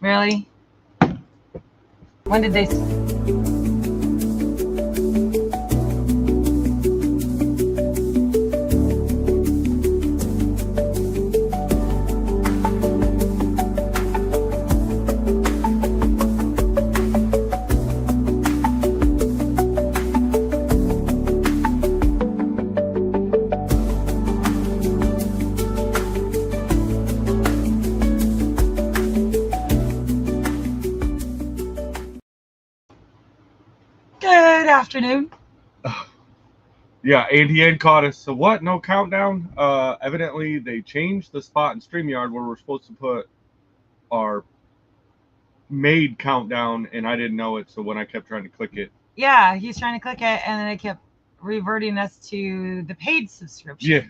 Really? When did they? Good afternoon. Yeah, and he had caught us. So what? No countdown? Evidently they changed the spot in StreamYard where we're supposed to put our made countdown, and I didn't know it. So when I kept trying to click it, Yeah, he's trying to click it, and then it kept reverting us to the paid subscription. yeah,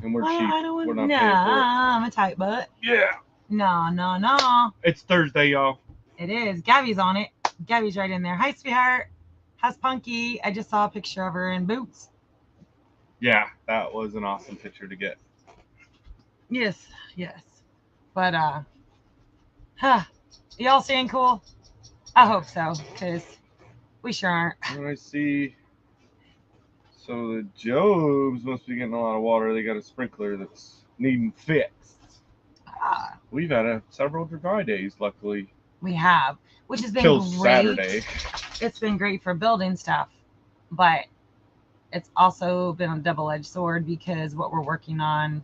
and we're Well, cheap. I don't We're want. not Nah, paying for it. I'm a tight butt. Yeah, No. it's Thursday, y'all. It is. Gabby's on it. Gabby's right in there. Hi, sweetheart. How's Punky? I just saw a picture of her in boots. Yeah, that was an awesome picture to get. Yes. But huh? Y'all staying cool? I hope so, cause we sure aren't. And I see. So the Jobs must be getting a lot of water. They got a sprinkler that's needing fixed. We've had several dry days, luckily. We have, which has been Till great. Saturday. It's been great for building stuff, but it's also been a double-edged sword because what we're working on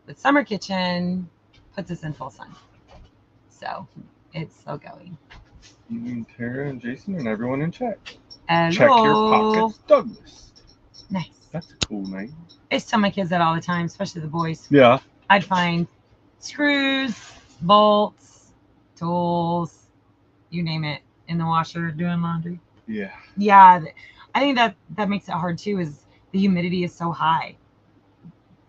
with Summer Kitchen puts us in full sun. So it's still going. Evening, Tara and Jason and everyone in chat. Hello. Check your pockets, Douglas. Nice. That's a cool name. I used to tell my kids that all the time, especially the boys. Yeah. I'd find screws, bolts, tools, you name it, in the washer doing laundry. Yeah. Yeah, I think that makes it hard too. Is the humidity is so high,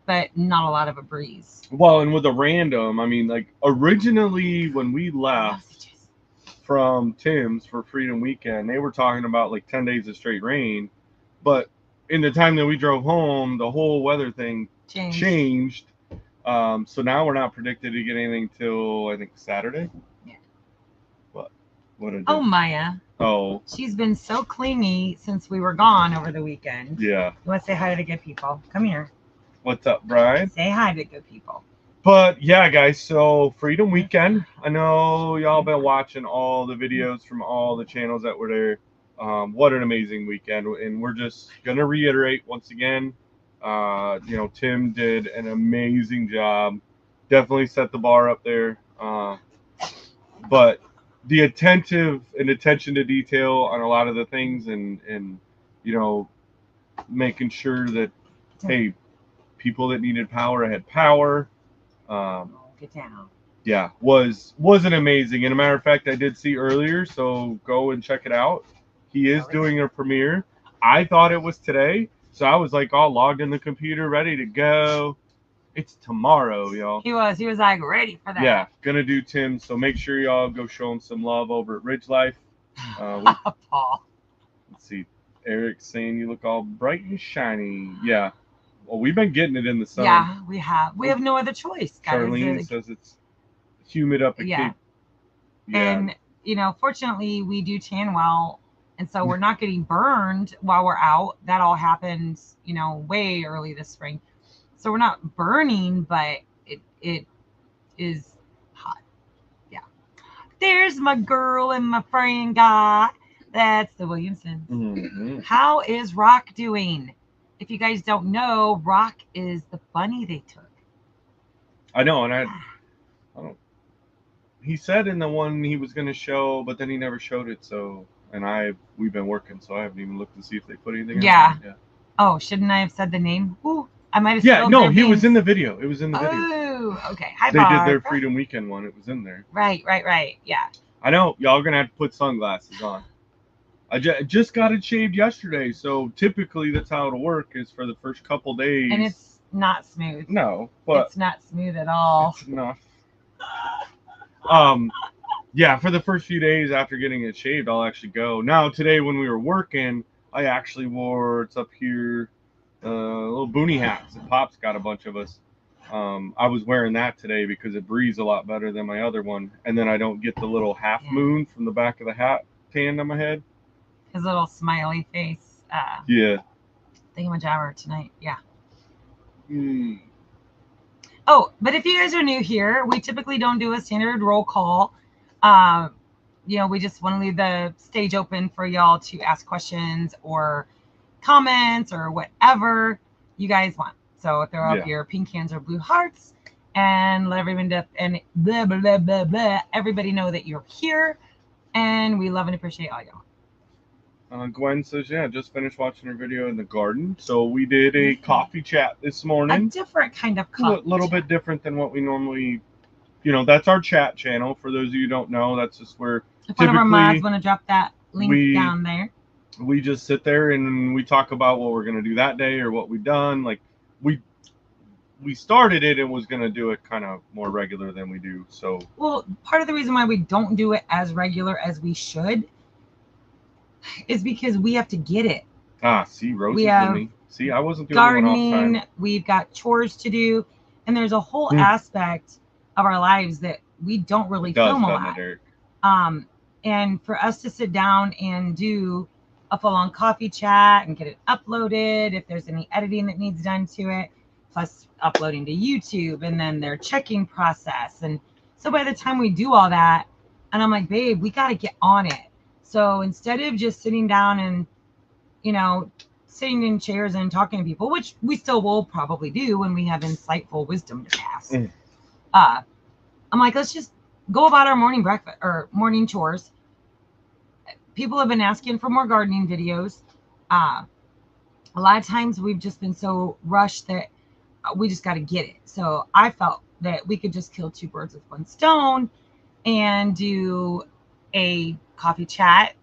but not a lot of a breeze. Well, and with a random, I mean, like originally when we left from Tim's for Freedom Weekend, they were talking about like 10 days of straight rain, but in the time that we drove home, the whole weather thing changed. So now we're not predicted to get anything till I think Saturday. Yeah. What a Oh, Maya. Oh. She's been so clingy since we were gone over the weekend. Yeah. You want to say hi to the good people? Come here. What's up, Brian? Say hi to good people. But yeah, guys, so Freedom Weekend. I know y'all been watching all the videos from all the channels that were there. What an amazing weekend. And we're just going to reiterate once again, Tim did an amazing job. Definitely set the bar up there. But the attention to detail on a lot of the things and making sure that, hey, people that needed power had power. Get down. Yeah, wasn't amazing. And a matter of fact, I did see earlier, so go and check it out. He is doing a premiere. I thought it was today, so I was like all logged in the computer, ready to go. It's tomorrow, y'all. He was like ready for that. Yeah, gonna do Tim. So make sure y'all go show him some love over at Ridge Life. Paul. Let's see. Eric's saying you look all bright and shiny. Yeah. Well, we've been getting it in the sun. Yeah, we have. We have no other choice, guys. Charlene says it's humid up at Cape. Yeah. And, fortunately, we do tan well, and so we're not getting burned while we're out. That all happened, way early this spring. So we're not burning, but it is hot. Yeah. There's my girl and my friend guy. That's the Williamsons. Mm-hmm. How is Rock doing? If you guys don't know, Rock is the bunny they took. I know, and I don't. He said in the one he was going to show, but then he never showed it. So, and we've been working, so I haven't even looked to see if they put anything. Yeah. Oh, shouldn't I have said the name? Ooh, I might have. Yeah, no, he was in the video. It was in the video. Oh, okay. Hi, They Barb. did their Freedom Weekend one. It was in there. Right. Yeah. I know. Y'all gonna have to put sunglasses on. I just got it shaved yesterday, so typically that's how it'll work. Is for the first couple days. And it's not smooth. No, but it's not smooth at all. It's not. Yeah, for the first few days after getting it shaved, I'll actually go. Now today when we were working, I actually wore, it's up here, little boonie hats. And Pop's got a bunch of us. I was wearing that today because it breathes a lot better than my other one, and then I don't get the little half moon from the back of the hat tanned on my head. His little smiley face. Yeah. Thingamajabber tonight. Yeah. Mm. Oh, but if you guys are new here, we typically don't do a standard roll call. You know, we just want to leave the stage open for y'all to ask questions or comments or whatever you guys want. So throw up your pink hands or blue hearts and let everyone and blah, blah, blah, blah, blah, everybody know that you're here. And we love and appreciate all y'all. Gwen says, yeah, just finished watching her video in the garden. So we did a coffee chat this morning. A different kind of coffee A little bit different than what we normally, you know, that's our chat channel. For those of you who don't know, that's just where if one of our mods want to drop that link down there. We just sit there and we talk about what we're going to do that day or what we've done. Like we started it and was going to do it kind of more regular than we do. So, well, part of the reason why we don't do it as regular as we should is because we have to get it. See, Rosie's with me. See, I wasn't doing gardening. We've got chores to do, and there's a whole aspect of our lives that we don't really film a lot. And for us to sit down and do a full-on coffee chat and get it uploaded, if there's any editing that needs done to it, plus uploading to YouTube, and then their checking process. And so by the time we do all that, and I'm like, babe, we got to get on it. So instead of just sitting down and, you know, sitting in chairs and talking to people, which we still will probably do when we have insightful wisdom to pass, I'm like, let's just go about our morning breakfast or morning chores. People have been asking for more gardening videos. A lot of times we've just been so rushed that we just got to get it. So I felt that we could just kill two birds with one stone and do a coffee chat,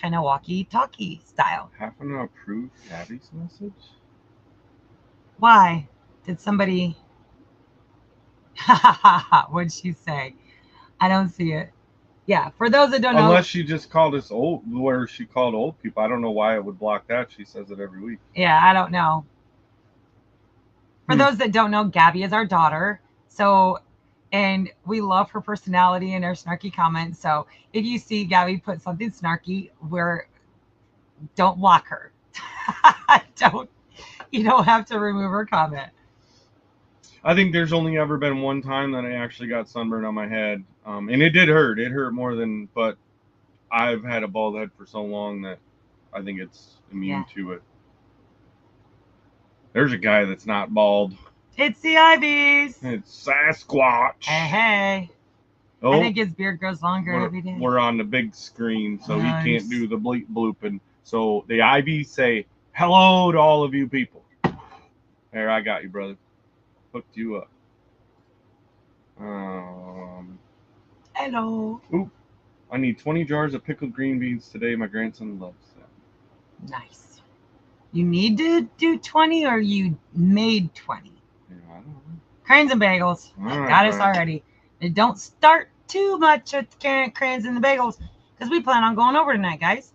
kind of walkie-talkie style. Happen to approve Gabby's message? Why? Did somebody... What'd she say? I don't see it. Yeah, for those that don't know. Unless she just called us old, where she called old people. I don't know why it would block that. She says it every week. Yeah, I don't know. For those that don't know, Gabby is our daughter. So, and we love her personality and her snarky comments. So if you see Gabby put something snarky, don't block her. You don't have to remove her comment. I think there's only ever been one time that I actually got sunburned on my head. And it did hurt. It hurt more than, but I've had a bald head for so long that I think it's immune to it. There's a guy that's not bald. It's the Ivies. It's Sasquatch. Hey. Oh, I think his beard grows longer every day. We're on the big screen, so he can't do the bleep blooping. So the Ivies say hello to all of you people. There, I got you, brother. Hooked you up. Hello. Oop. I need 20 jars of pickled green beans today. My grandson loves them. Nice. You need to do 20 or you made 20? Yeah, I don't know. Crayons and bagels. Got us already. And don't start too much with crayons and the bagels because we plan on going over tonight, guys.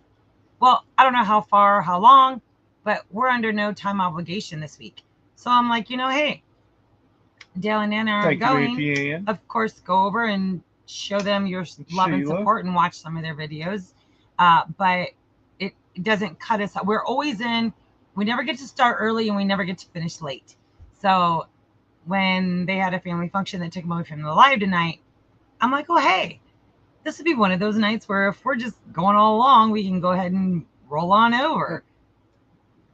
Well, I don't know how far, how long, but we're under no time obligation this week. So I'm like, hey, Dale and Anna are going. Of course, go over and show them your love and support and watch some of their videos. But it doesn't cut us out. We're always in. We never get to start early and we never get to finish late. So when they had a family function that took them away from the live tonight, I'm like, oh, hey, this would be one of those nights where if we're just going all along, we can go ahead and roll on over.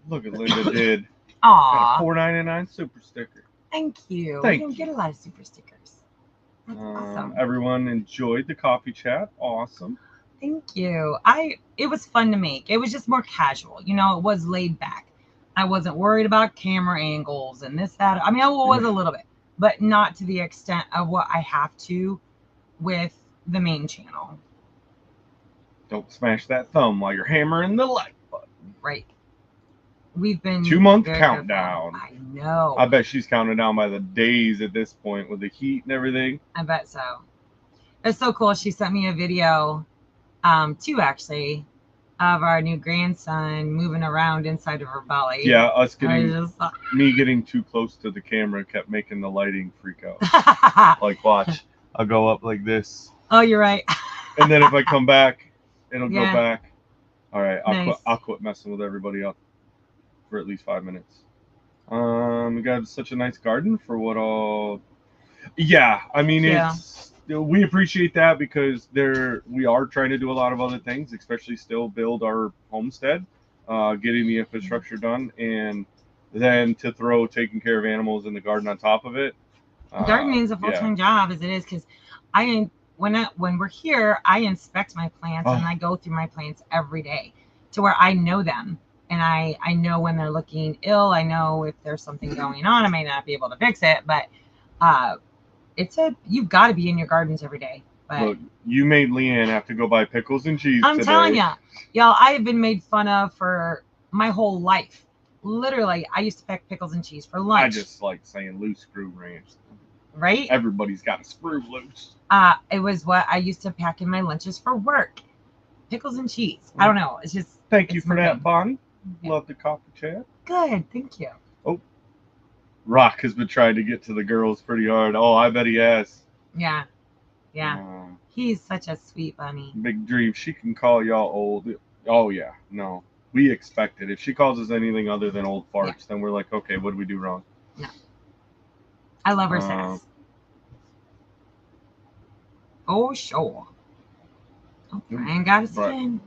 Look at Linda did. Aw. $4.99 super sticker. Thank you. We don't get a lot of super stickers. That's awesome. Everyone enjoyed the coffee chat. Awesome. Thank you. It was fun to make. It was just more casual. It was laid back. I wasn't worried about camera angles and this, that. I mean, I was a little bit, but not to the extent of what I have to with the main channel. Don't smash that thumb while you're hammering the like button. Right. We've been 2-month countdown. I know. I bet she's counting down by the days at this point with the heat and everything. I bet so. It's so cool. She sent me a video, two actually, of our new grandson moving around inside of her belly. Yeah, us I getting just thought, me getting too close to the camera kept making the lighting freak out. Like, watch, I'll go up like this, oh, you're right. and then if I come back, it'll go Yeah. back. All right, Nice. I'll quit messing with everybody up for at least 5 minutes. We got such a nice garden for what all. Yeah, I mean Thank we appreciate that because we are trying to do a lot of other things, especially still build our homestead, getting the infrastructure done, and then to throw taking care of animals in the garden on top of it. Gardening is a full-time job as it is, because when we're here, I inspect my plants and I go through my plants every day to where I know them, and I know when they're looking ill. I know if there's something going on. I may not be able to fix it, but you've got to be in your gardens every day. But look, you made Leanne have to go buy pickles and cheese I'm today. telling you, y'all, I have been made fun of for my whole life. Literally, I used to pack pickles and cheese for lunch. I just like saying loose screw ranch. Right? Everybody's got a screw loose. It was what I used to pack in my lunches for work. Pickles and cheese. I don't know. It's just. Thank you for that, thing. Bonnie. Yeah. Love the coffee chat. Good, thank you. Oh, Rock has been trying to get to the girls pretty hard. Oh, I bet he has. Yeah. He's such a sweet bunny. Big dream. She can call y'all old. Oh yeah, no. We expect it. If she calls us anything other than old farts, then we're like, okay, what did we do wrong? No. I love her sass. Oh, sure. Oh, Brian got his in.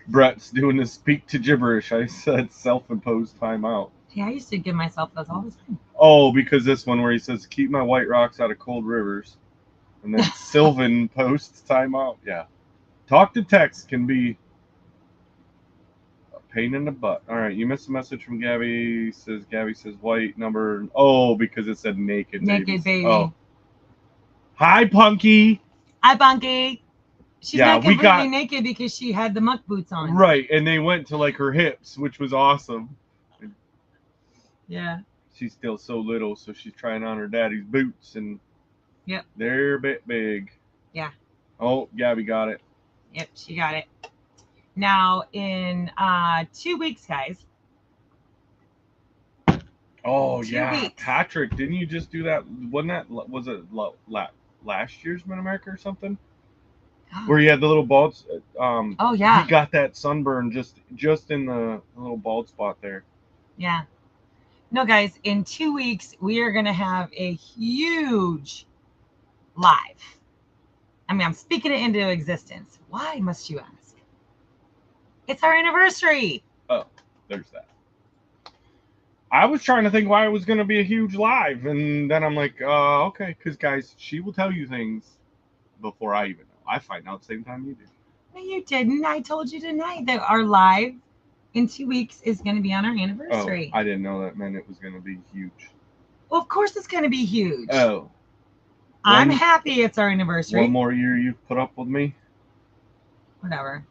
Brett's doing the speak to gibberish. I said self-imposed timeout. Yeah, I used to give myself those all the time. Oh, because this one where he says, keep my white rocks out of cold rivers. And then Sylvan posts timeout. Yeah. Talk to text can be a pain in the butt. All right, you missed a message from Gabby. Gabby says white number. Oh, because it said naked. Naked baby. Oh. Hi, Punky. Hi, Punky. She's not completely naked because she had the muck boots on. Right, and they went to like her hips, which was awesome. Yeah. She's still so little, so she's trying on her daddy's boots, and they're a bit big. Yeah. Oh, Gabby got it. Yep, she got it. Now, in 2 weeks, guys. Oh, 2 weeks. Patrick, didn't you just do that? Was it last year's Mid-America or something? Where he had the little bald. Oh yeah. He got that sunburn just in the little bald spot there. Yeah. No, guys, in 2 weeks we are gonna have a huge live. I mean, I'm speaking it into existence. Why must you ask? It's our anniversary. Oh, there's that. I was trying to think why it was gonna be a huge live, and then I'm like, okay, because guys, she will tell you things before I even know. I find out the same time you do. No, you didn't. I told you tonight that our live in 2 weeks is going to be on our anniversary. Oh, I didn't know that meant it was going to be huge. Well, of course it's going to be huge. Oh. I'm happy it's our anniversary. One more year you've put up with me? Whatever.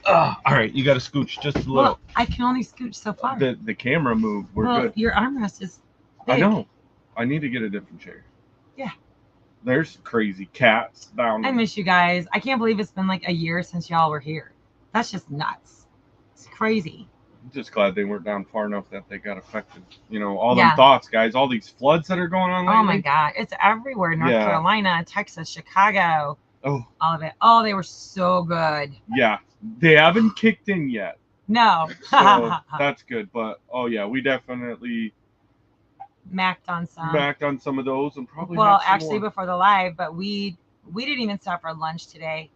All right, you got to scooch just a little. Well, I can only scooch so far. The camera moved. We're good. Your armrest is big. I know. I need to get a different chair. Yeah. There's crazy cats down. I miss you guys. I can't believe it's been like a year since y'all were here. That's just nuts. It's crazy. I'm just glad they weren't down far enough that they got affected. You know, all them thoughts, guys. All these floods that are going on lately. Oh my God. It's everywhere. North Carolina, Texas, Chicago. Oh. All of it. Oh, they were so good. Yeah. They haven't kicked in yet. No. So that's good. But, oh yeah, we definitely... Macked on some of those and probably actually more. Before the live, but we didn't even stop for lunch today.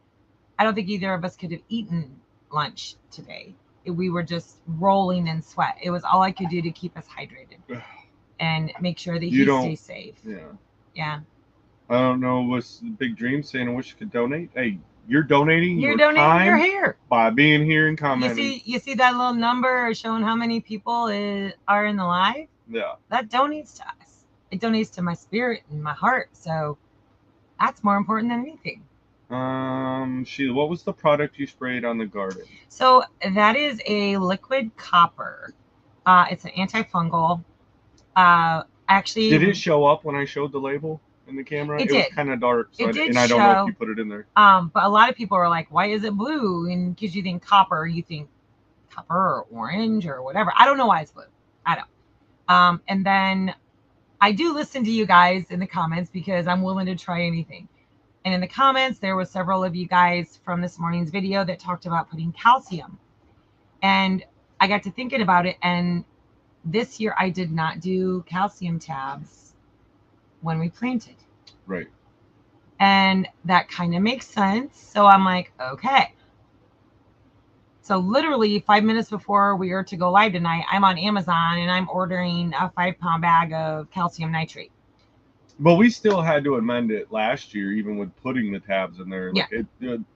I don't think either of us could have eaten lunch today. We were just rolling in sweat. It was all I could do to keep us hydrated and make sure that he stays safe. Yeah. I don't know what's the big dream saying. I wish you could donate. Hey, you're donating your time your hair by being here and commenting. You see that little number showing how many people are in the live? Yeah. That donates to us. It donates to my spirit and my heart. So that's more important than anything. Sheila, what was the product you sprayed on the garden? So that is a liquid copper. It's an antifungal. Actually, Did it show up when I showed the label in the camera? It was did. kind of dark, so It did and I don't know show. if you put it in there. But a lot of people are like, why is it blue? And because you think copper, you think copper or orange or whatever. I don't know why it's blue. I don't. And then I do listen to you guys in the comments because I'm willing to try anything. And in the comments, there was several of you guys from this morning's video that talked about putting calcium. And I got to thinking about it. And this year I did not do calcium tabs when we planted. Right. And that kind of makes sense. So I'm like, okay. So literally 5 minutes before we are to go live tonight, I'm on Amazon and I'm ordering a 5-pound bag of calcium nitrate. But we still had to amend it last year, even with putting the tabs in there. Like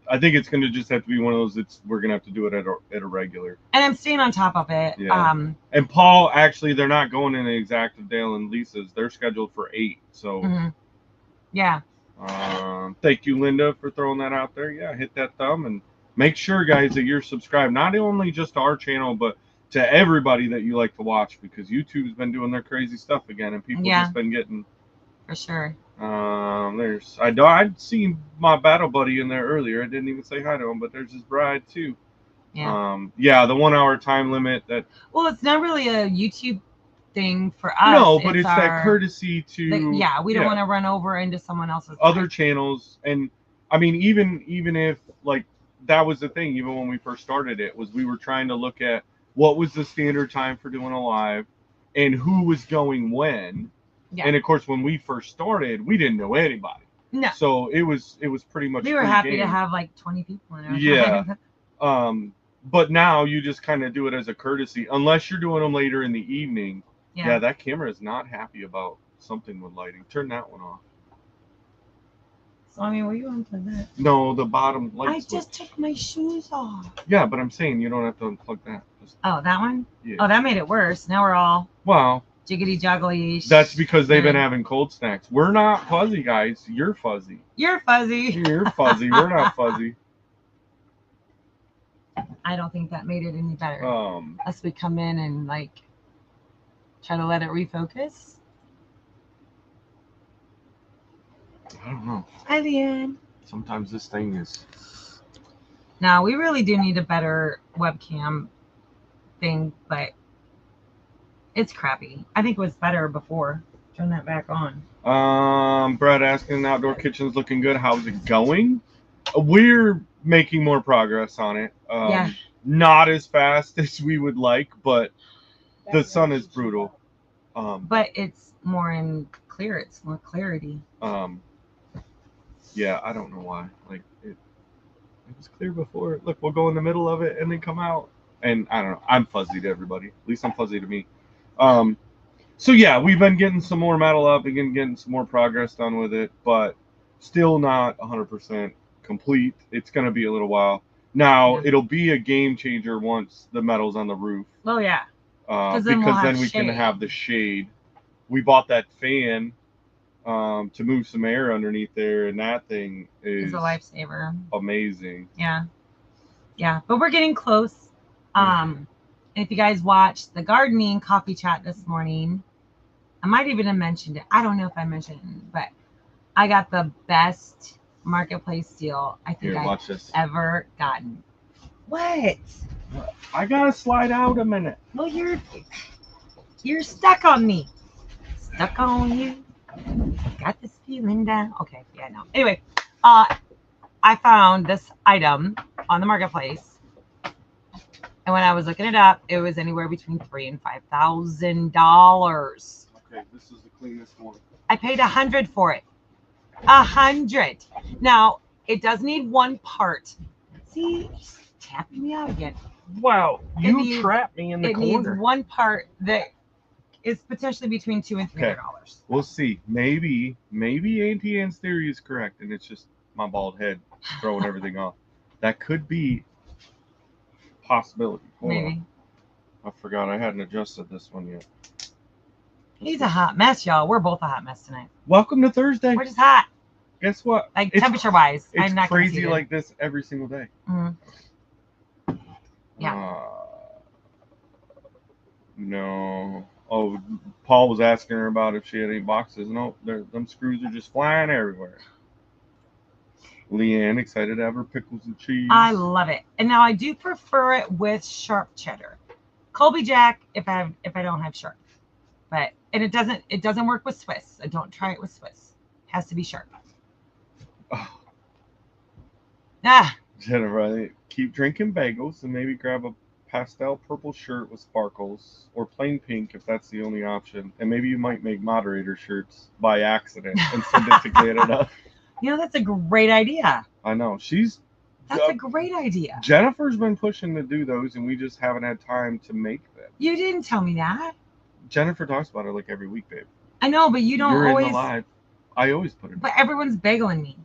I think it's going to just have to be one of those. We're going to have to do it at a regular. And I'm staying on top of it. Yeah. And Paul, actually, they're not going in the exact Dale and Lisa's. They're scheduled for 8. So. Yeah. Thank you, Linda, for throwing that out there. Yeah, hit that thumb and make sure, guys, that you're subscribed, not only just to our channel, but to everybody that you like to watch, because YouTube's been doing their crazy stuff again, and people just been getting. For sure. I'd seen my battle buddy in there earlier. I didn't even say hi to him, but there's his bride too. Yeah. The 1 hour time limit that. Well, it's not really a YouTube thing for us. No, but it's that courtesy to. We don't want to run over into someone else's other channels. And I mean, even if like that was the thing, even when we first started it, was we were trying to look at what was the standard time for doing a live and who was going when. Yeah. And of course, when we first started, we didn't know anybody. No. So it was pretty much. We were happy to have like 20 people in our Yeah. But now you just kind of do it as a courtesy, unless you're doing them later in the evening. Yeah, that camera is not happy about something with lighting. Turn that one off. So, I mean, were you unplug that? No, the bottom light switch. I just took my shoes off. Yeah, but I'm saying you don't have to unplug that. Oh, that one? Yeah. Oh, that made it worse. Now we're all jiggity juggly. That's because they've been having cold snacks. We're not fuzzy, guys. You're fuzzy. You're fuzzy. You're fuzzy. We're not fuzzy. I don't think that made it any better. Unless we come in and like try to let it refocus. I don't know. Hi, Leanne. Sometimes this thing is. Now, we really do need a better webcam thing, but it's crappy. I think it was better before. Turn that back on. Brad asking, outdoor kitchen's looking good. How's it going? We're making more progress on it. Not as fast as we would like, but the sun is brutal. But it's more in clear. It's more clarity. Yeah, I don't know why. Like it was clear before. Look, we'll go in the middle of it and then come out. And I don't know. I'm fuzzy to everybody. At least I'm fuzzy to me. So yeah, we've been getting some more metal up and getting some more progress done with it, but still not 100% complete. It's gonna be a little while. Now it'll be a game changer once the metal's on the roof. Oh yeah. Because then we can have the shade. We bought that fan to move some air underneath there, and that thing is a lifesaver. Amazing. Yeah. But we're getting close. If you guys watched the gardening coffee chat this morning, I might even have mentioned it. I don't know if I mentioned it, but I got the best marketplace deal I think I've ever gotten. What? I gotta slide out a minute. Well, you're stuck on me. Stuck on you. Got this feeling down. Okay, yeah, no. Anyway, I found this item on the marketplace, and when I was looking it up, it was anywhere between $3,000 and $5,000. Okay, this is the cleanest one. I paid $100 for it. $100. Now it does need one part. See, he's tapping me out again. Wow, you trapped me in the corner. It needs one part that is potentially between $200 and $300. We'll see. Maybe Auntie Anne's theory is correct, and it's just my bald head throwing everything off. That could be a possibility. Maybe. I forgot I hadn't adjusted this one yet. He's a hot mess, y'all. We're both a hot mess tonight. Welcome to Thursday. We're just hot. Guess what? Like temperature-wise, I'm not crazy like this every single day. Mm-hmm. Yeah. No. Oh, Paul was asking her about if she had any boxes. No, them screws are just flying everywhere. Leanne, excited to have her pickles and cheese. I love it. And now I do prefer it with sharp cheddar. Colby Jack if I don't have sharp. But and it doesn't work with Swiss. So don't try it with Swiss. It has to be sharp. Oh. Ah. Jennifer, I think, keep drinking bagels and maybe grab a pastel purple shirt with sparkles or plain pink if that's the only option. And maybe you might make moderator shirts by accident and send it to Canada. That's a great idea. I know. That's a great idea. Jennifer's been pushing to do those, and we just haven't had time to make them. You didn't tell me that. Jennifer talks about it like every week, babe. I know, but you don't always. In the live. I always put it. But everyone's bageling me,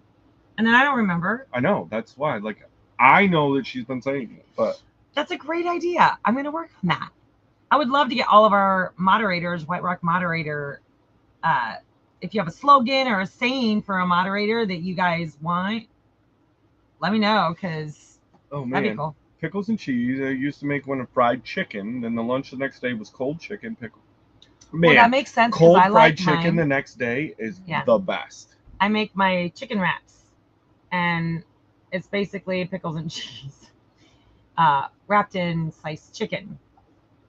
and then I don't remember. I know. That's why. Like, I know that she's been saying it, but that's a great idea. I'm gonna work on that. I would love to get all of our moderators, White Rock moderator. If you have a slogan or a saying for a moderator that you guys want, let me know, because that'd be cool. Pickles and cheese. I used to make one of fried chicken. Then the lunch the next day was cold chicken pickle. Man, well, that makes sense. Cold I fried chicken the next day is the best. I make my chicken wraps, and it's basically pickles and cheese wrapped in sliced chicken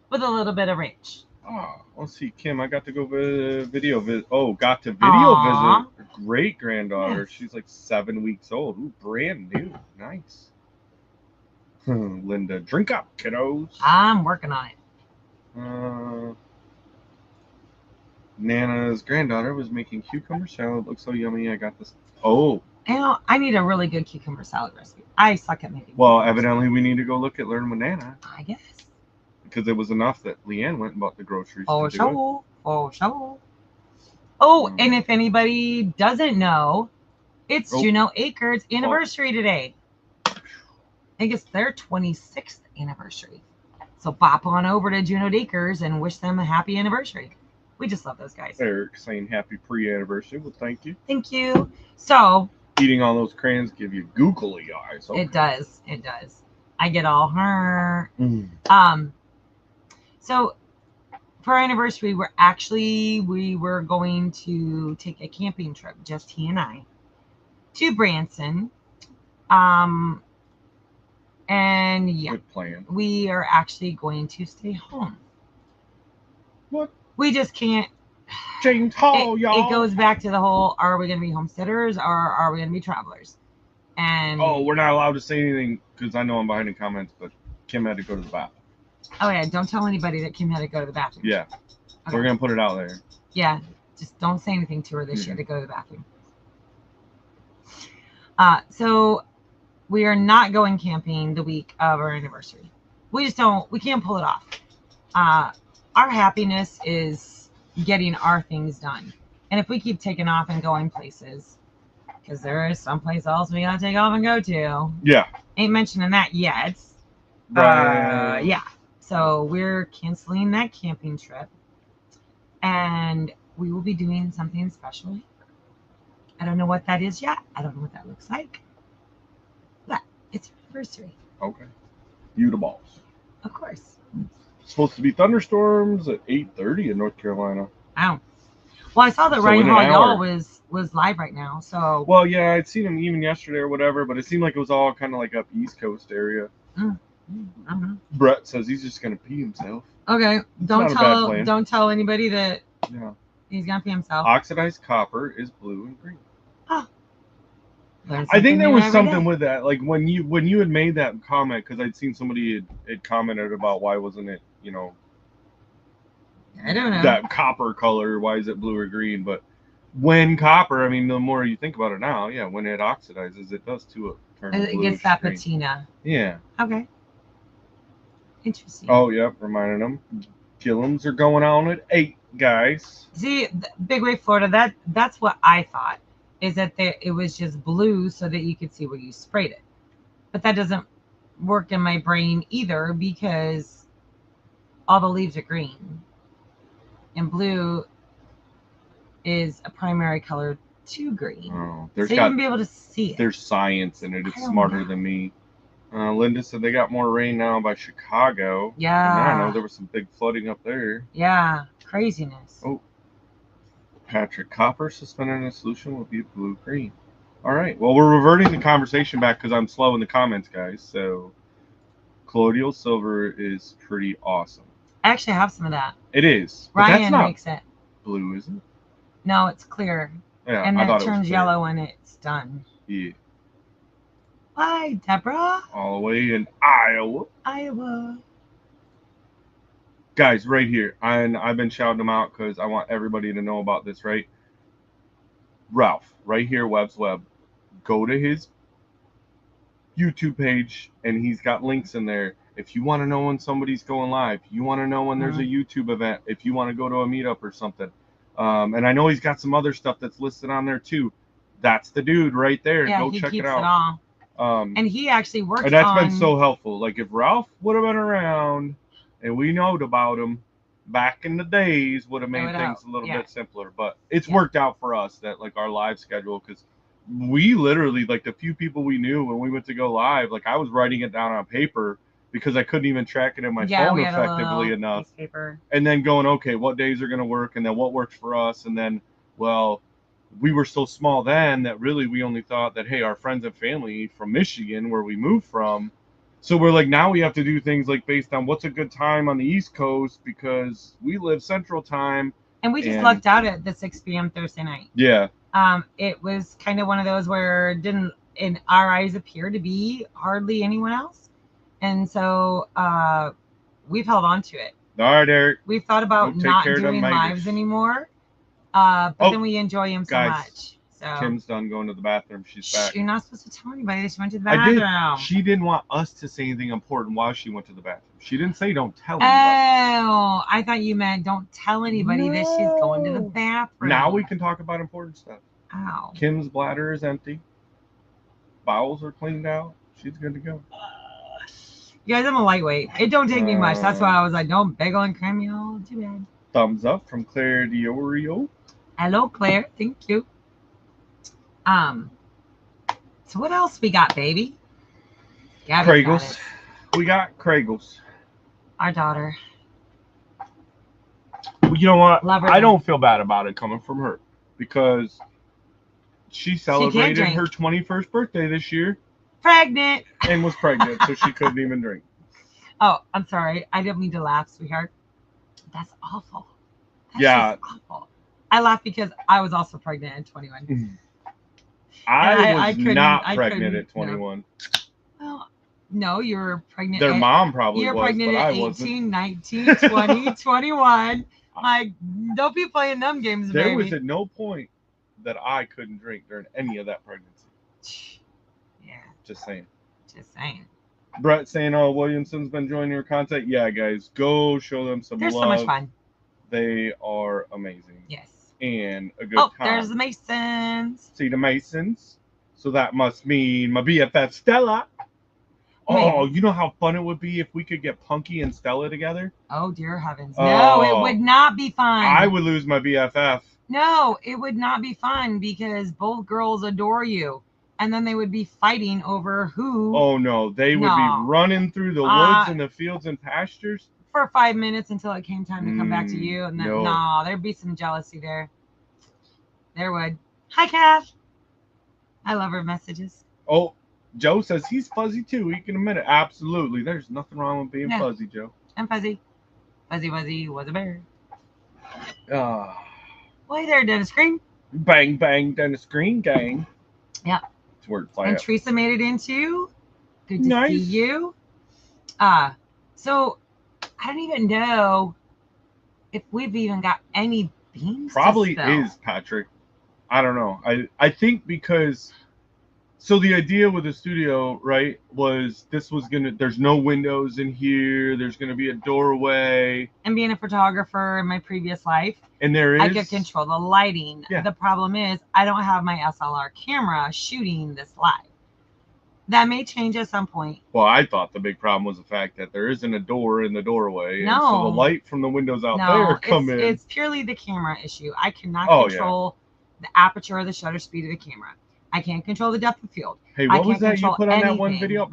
with a little bit of ranch. Oh, let's see, Kim. I got to go video visit. Oh, got to video visit her great granddaughter. Yes. She's like 7 weeks old. Ooh, brand new. Nice. Linda, drink up, kiddos. I'm working on it. Nana's granddaughter was making cucumber salad. Looks so yummy. I got this. Oh. I need a really good cucumber salad recipe. I suck at making. Well, evidently we need to go learn with Nana. I guess. Because it was enough that Leanne went and bought the groceries. Oh, sure. Oh, sure. Oh, and if anybody doesn't know, it's Juneau Acres anniversary today. I think it's their 26th anniversary. So bop on over to Juneau Acres and wish them a happy anniversary. We just love those guys. Eric saying happy pre-anniversary. Well, thank you. Thank you. So eating all those crayons give you googly eyes. Okay. It does. It does. I get all hurt. So for our anniversary, we were going to take a camping trip, just he and I, to Branson. And yeah, good plan. We are actually going to stay home. What? We just can't. James Hall, y'all. It goes back to the whole: are we going to be homesteaders or are we going to be travelers? And we're not allowed to say anything because I know I'm behind in comments, but Kim had to go to the bathroom. Oh yeah, don't tell anybody that Kim had to go to the bathroom. Yeah, okay. We're gonna put it out there. Yeah, just don't say anything to her that she had to go to the bathroom. So we are not going camping the week of our anniversary. We can't pull it off. Our happiness is getting our things done. And if we keep taking off and going places, because there is someplace else we gotta take off and go to. Yeah. Ain't mentioning that yet. Right. Yeah. So we're canceling that camping trip. And we will be doing something special. I don't know what that is yet. I don't know what that looks like. But it's our anniversary. Okay. You the boss. Of course. It's supposed to be thunderstorms at 8:30 in North Carolina. Oh. Well, I saw that Ryan Hall Y'all was live right now. So. Well, yeah, I'd seen him even yesterday or whatever, but it seemed like it was all kind of like up East Coast area. Brett says he's just gonna pee himself. Okay. Don't tell anybody that he's gonna pee himself. Oxidized copper is blue and green. Oh. I think there was something with that. Like when you had made that comment, because I'd seen somebody had commented about why wasn't it, I don't know. That copper color, why is it blue or green? But when copper, I mean, the more you think about it now, yeah, when it oxidizes, it does too. It gets that patina. Yeah. Okay. Interesting. Oh, yep. Reminding them. Gillums are going on at 8, guys. See, Big Wave, Florida, that's what I thought, is that it was just blue so that you could see where you sprayed it. But that doesn't work in my brain either, because all the leaves are green. And blue is a primary color to green. Oh, so you wouldn't be able to see it. There's science in it. It's smarter than me. Linda said they got more rain now by Chicago. Yeah. And I know there was some big flooding up there. Yeah. craziness. Oh, Patrick, copper suspended in a solution will be blue-green. All right. Well, we're reverting the conversation back because I'm slow in the comments, guys. So, colloidal silver is pretty awesome. I actually have some of that. It is. But that's Ryan not makes it. blue, is it? No, it's clear. Yeah, And I then thought it it was turns clear. yellow when it's done. Yeah. Bye, Deborah. All the way in Iowa. Iowa. Guys, right here. And I've been shouting them out because I want everybody to know about this, right? Ralph, right here, Webb's Web. Go to his YouTube page, and he's got links in there. If you want to know when somebody's going live, you want to know when there's a YouTube event, if you want to go to a meetup or something. And I know he's got some other stuff that's listed on there too. That's the dude right there. Yeah, go he check keeps it out. all. And he actually works and that's on... been so helpful. Like if Ralph would have been around and we knowed about him back in the days, would have made things a little bit simpler. But it's worked out for us that like our live schedule, because we literally, like the few people we knew when we went to go live, like I was writing it down on paper because I couldn't even track it in my phone effectively enough. And then going, okay, what days are going to work, and then what works for us, and then, well, we were so small then that really we only thought that, hey, our friends and family from Michigan, where we moved from, so we're like, now we have to do things like based on what's a good time on the East Coast because we live Central Time. And we just lucked out at the 6 p.m. Thursday night. Yeah. It was kind of one of those where it didn't, in our eyes, appear to be hardly anyone else. And so we've held on to it. All right, Eric. We've thought about not doing lives anymore. But then we enjoy them so much. So Kim's done going to the bathroom. She's back. You're not supposed to tell anybody that she went to the bathroom. She didn't want us to say anything important while she went to the bathroom. She didn't say don't tell anybody. Oh, I thought you meant don't tell anybody that she's going to the bathroom. Now we can talk about important stuff. Ow. Kim's bladder is empty. Bowels are cleaned out. She's good to go. You guys, I'm a lightweight. It don't take me much. That's why I was like, don't bagel and cream me all too bad. Thumbs up from Claire Diorio. Hello, Claire. Thank you. So what else we got, baby? Kraggles. We got Kraggles. Our daughter. You know what? Love her. I don't feel bad about it coming from her because she celebrated her 21st birthday this year. Pregnant. And was pregnant, so she couldn't even drink. Oh, I'm sorry. I didn't mean to laugh, sweetheart. That's awful. That's just awful. I laugh because I was also pregnant at 21. I was not pregnant at 21. Well, no, you were pregnant. Their mom probably was. You were was, pregnant but at I 18, wasn't. 19, 20, 21. Like, don't be playing them games, baby. There was at no point that I couldn't drink during any of that pregnancy. Yeah. Just saying. Just saying. Brett saying, oh, Williamson's been joining your content. Yeah, guys, go show them some love. They're so much fun. They are amazing. Yes. And a good time. Oh, there's the Masons. See the Masons? So that must mean my BFF Stella. Oh, you know how fun it would be if we could get Punky and Stella together? Oh, dear heavens. No, it would not be fun. I would lose my BFF. No, it would not be fun because both girls adore you. And then they would be fighting over who. Oh, no. They would be running through the woods and the fields and pastures. For 5 minutes until it came time to come back to you. And then, there'd be some jealousy there. There would. Hi, Cash. I love her messages. Oh, Joe says he's fuzzy too. He can admit it. Absolutely. There's nothing wrong with being fuzzy, Joe. I'm fuzzy. Fuzzy Wuzzy was a bear. Well, hey there, Dennis Green. Bang, bang, Dennis Green gang. Yeah. It's wordplay. And Teresa made it into. Good to see you. So I don't even know if we've even got any beans. Probably is, Patrick. I don't know. I think because so the idea with the studio, right, was this was there's no windows in here, there's gonna be a doorway. And being a photographer in my previous life, and I could control the lighting. Yeah. The problem is I don't have my SLR camera shooting this live. That may change at some point. Well, I thought the big problem was the fact that there isn't a door in the doorway. No. And so the light from the windows out there come in. It's purely the camera issue. I cannot control the aperture or the shutter speed of the camera. I can't control the depth of field. Hey, what was that you put on that one video?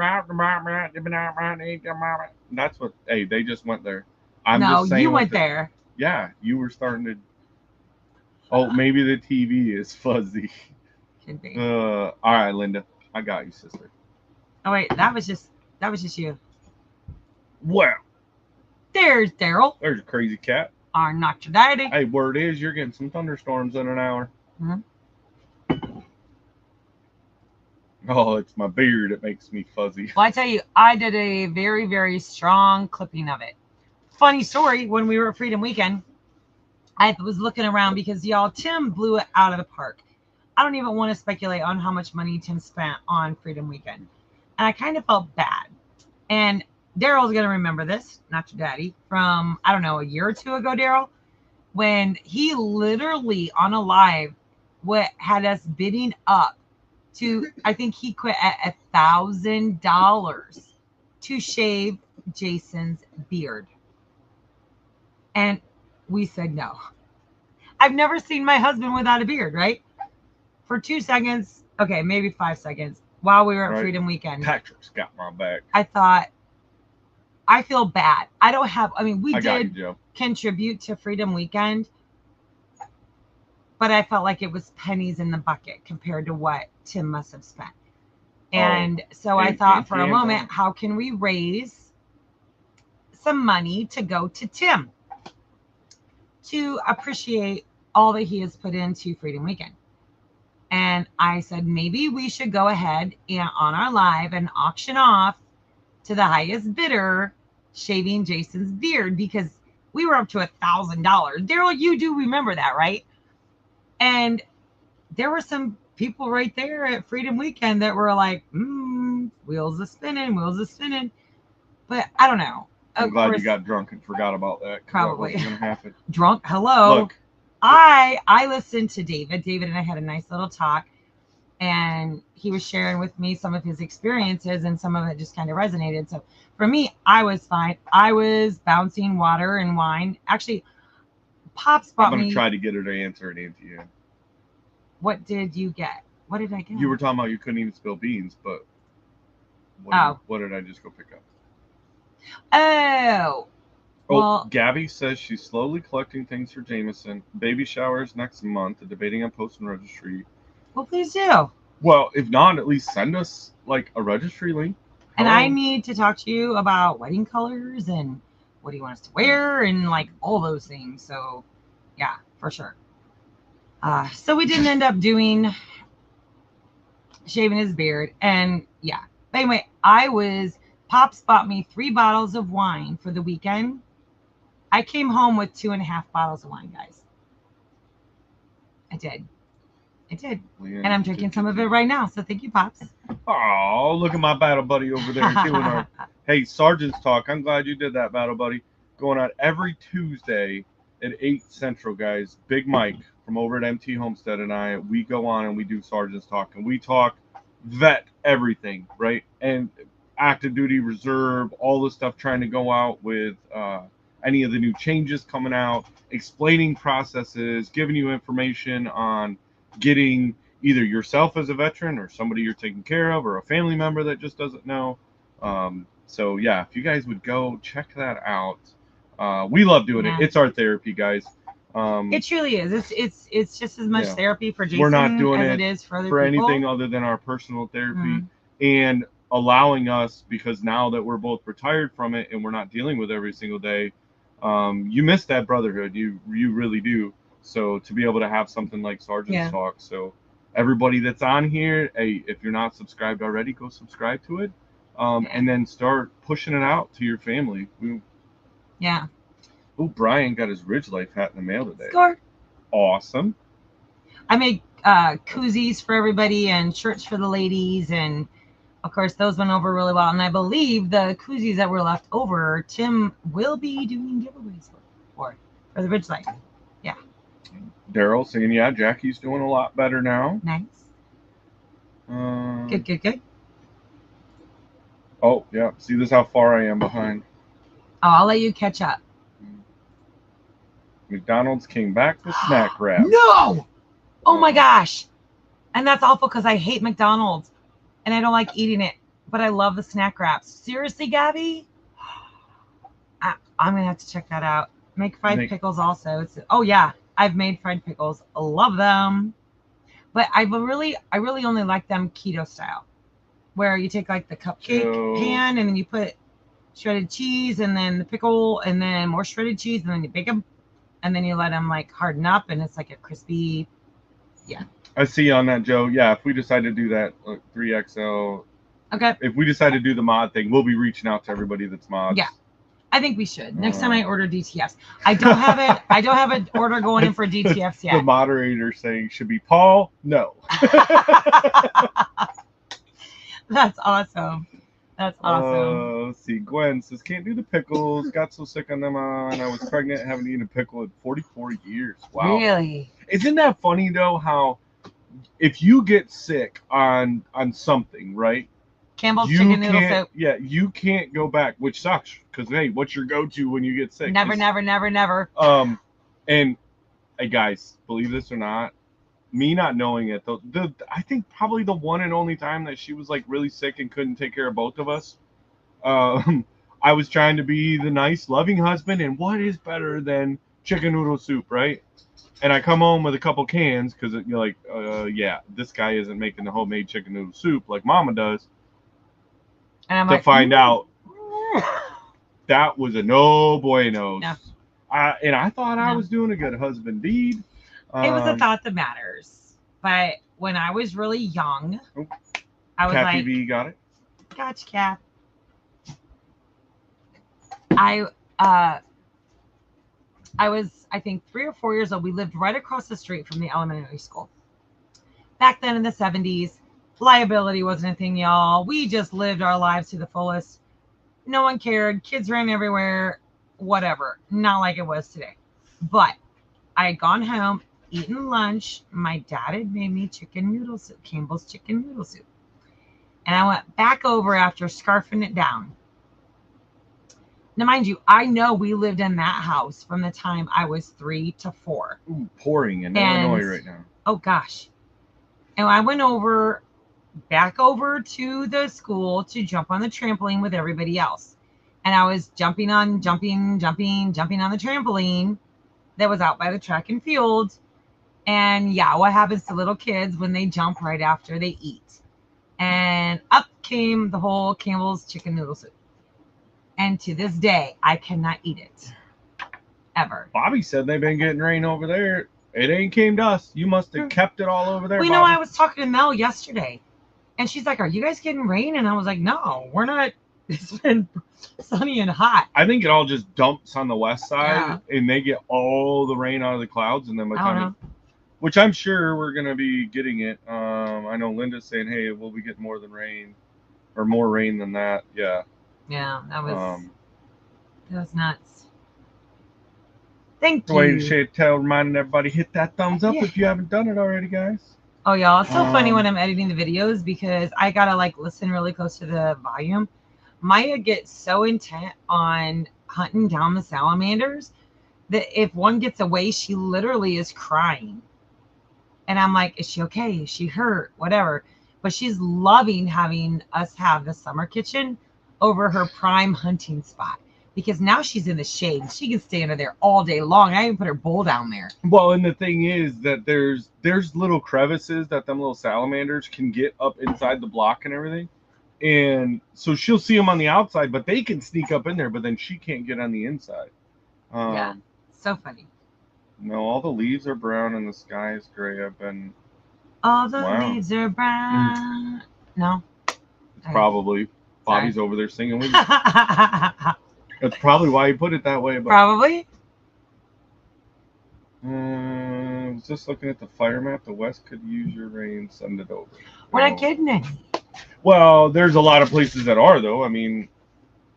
That's what, hey, they just went there. I'm just saying. You went there. Yeah, you were starting to. Oh, maybe the TV is fuzzy. Could be. All right, Linda, I got you, sister. Oh wait, that was just you. Well, There's Daryl, there's a crazy cat. our Notre Daddy. Hey, word is you're getting some thunderstorms in an hour. Mhm. Oh, it's my beard. It makes me fuzzy. Well, I tell you, I did a very, very strong clipping of it. Funny story, when we were at Freedom Weekend, I was looking around because y'all, Tim blew it out of the park. I don't even want to speculate on how much money Tim spent on Freedom Weekend. And I kind of felt bad. And Daryl's going to remember this, not your daddy, from, I don't know, a year or two ago, Daryl, when he literally on a live had us bidding up to, I think he quit at $1,000 to shave Jason's beard. And we said no. I've never seen my husband without a beard, right? For 2 seconds, okay, maybe 5 seconds, while we were at Right. Freedom Weekend, Patrick's got my back. I thought, I feel bad. I don't have, I mean, we I got you, did Joe. contribute to Freedom Weekend, but I felt like it was pennies in the bucket compared to what Tim must have spent. And so I thought for a moment, how can we raise some money to go to Tim to appreciate all that he has put into Freedom Weekend? And I said, maybe we should go ahead and on our live and auction off to the highest bidder shaving Jason's beard, because we were up to $1,000. Daryl, you do remember that, right? And there were some people right there at Freedom Weekend that were like, wheels are spinning, wheels are spinning. But I don't know. I'm glad you got drunk and forgot about that. Probably. That wasn't gonna happen. Drunk? Hello. Look. I listened to David. David and I had a nice little talk, and he was sharing with me some of his experiences, and some of it just kind of resonated. So for me, I was fine. I was bouncing water and wine. Actually, Pops bought me. I'm gonna try to get her to answer it, Auntie Ann. What did you get? What did I get? You were talking about you couldn't even spill beans, but what did I just go pick up? Oh. Well, Gabby says she's slowly collecting things for Jameson. Baby showers next month. Debating on posting registry. Well, please do. Well, if not, at least send us like a registry link. And I need to talk to you about wedding colors and what do you want us to wear and like all those things. So, yeah, for sure. So we didn't end up doing shaving his beard, and yeah. But anyway, Pops bought me 3 bottles of wine for the weekend. I came home with 2.5 bottles of wine, guys. I did. And I'm drinking some of it right now. So thank you, Pops. Oh, look at my battle buddy over there doing our. Hey, Sergeant's Talk. I'm glad you did that, battle buddy. Going on every Tuesday at 8 Central, guys. Big Mike from over at MT Homestead and I, we go on and we do Sergeant's Talk, and we talk vet everything, right? And active duty, reserve, all the stuff, trying to go out with any of the new changes coming out, explaining processes, giving you information on getting either yourself as a veteran or somebody you're taking care of or a family member that just doesn't know. So yeah, if you guys would go check that out. We love doing it. It's our therapy, guys. It truly is. It's just as much therapy for Jason. We're not doing as it is for other for people. anything other than our personal therapy, and allowing us, because now that we're both retired from it and we're not dealing with every single day, you miss that brotherhood. You really do. So to be able to have something like Sergeant's Talk. So everybody that's on here, hey, if you're not subscribed already, go subscribe to it, and then start pushing it out to your family. Yeah. Oh, Brian got his Ridge Life hat in the mail today. Score. Awesome. I made koozies for everybody and shirts for the ladies, and of course those went over really well. And I believe the koozies that were left over, Tim will be doing giveaways for the Ridge Life. Yeah. Daryl saying, yeah, Jackie's doing a lot better now. Nice. Good. Oh, yeah. See, this is how far I am behind. Oh, I'll let you catch up. McDonald's came back with snack wrap. No! Oh my gosh. And that's awful because I hate McDonald's and I don't like eating it, but I love the snack wraps. Seriously, Gabby? I'm going to have to check that out. Make fried pickles also. Oh yeah, I've made fried pickles. I love them. But I really only like them keto style, where you take like the cupcake pan and then you put shredded cheese and then the pickle and then more shredded cheese and then you bake them and then you let them like harden up and it's like a crispy. Yeah. I see on that, Joe. Yeah, if we decide to do that 3XL. Okay. If we decide to do the mod thing, we'll be reaching out to everybody that's mods. Yeah. I think we should. Next time I order DTFs. I don't have it. I don't have an order going in for DTFs yet. The moderator saying should be Paul. No. That's awesome. That's awesome. Let's see. Gwen says can't do the pickles. Got so sick on them when I was pregnant. Haven't eaten a pickle in 44 years. Wow. Really? Isn't that funny though? How if you get sick on something, right? Campbell's chicken noodle soup. Yeah, you can't go back, which sucks. Because hey, what's your go-to when you get sick? Never. And hey guys, believe this or not, me not knowing it, I think probably the one and only time that she was like really sick and couldn't take care of both of us, I was trying to be the nice, loving husband, and what is better than chicken noodle soup, right? And I come home with a couple cans because you're like, yeah, this guy isn't making the homemade chicken noodle soup like Mama does. And I'm to find out that was a no bueno. No. And I thought I was doing a good husband deed. It was a thought that matters. But when I was really young, I was Kathy like, V got it. Gotcha, Kath. I was, I think, 3 or 4 years old. We lived right across the street from the elementary school. Back then in the 70s, liability wasn't a thing, y'all. We just lived our lives to the fullest. No one cared. Kids ran everywhere. Whatever. Not like it was today. But I had gone home, eaten lunch. My dad had made me chicken noodle soup, Campbell's chicken noodle soup. And I went back over after scarfing it down. Now, mind you, I know we lived in that house from the time I was 3 to 4. Ooh, pouring in Illinois right now. Oh, gosh. And I went back over to the school to jump on the trampoline with everybody else. And I was jumping on the trampoline that was out by the track and field. And yeah, what happens to little kids when they jump right after they eat? And up came the whole Campbell's chicken noodle soup. And to this day, I cannot eat it. Ever. Bobby said they've been getting rain over there. It ain't came to us. You must have kept it all over there. Well, you know, I was talking to Mel yesterday. And she's like, are you guys getting rain? And I was like, no, we're not. It's been sunny and hot. I think it all just dumps on the west side, and they get all the rain out of the clouds. And then by the time, which I'm sure we're going to be getting it. I know Linda's saying, hey, we'll be getting more than rain or more rain than that. Yeah. Yeah, that was nuts. Thank you. Reminding everybody, hit that thumbs up if you haven't done it already, guys. Oh, y'all, it's so funny when I'm editing the videos because I gotta like listen really close to the volume. Maya gets so intent on hunting down the salamanders that if one gets away, she literally is crying. And I'm like, is she okay? Is she hurt? Whatever. But she's loving having us have the summer kitchen over her prime hunting spot. Because now she's in the shade. She can stay under there all day long. I even put her bowl down there. Well, and the thing is that there's little crevices that them little salamanders can get up inside the block and everything. And so she'll see them on the outside, but they can sneak up in there, but then she can't get on the inside. Yeah, so funny. No, all the leaves are brown and the sky is gray. All the leaves are brown. No. It's probably. Bobby's over there singing with you. That's probably why he put it that way. But, probably. I was just looking at the fire map. The west could use your rain. Send it over. We're not getting any. Well, there's a lot of places that are, though. I mean,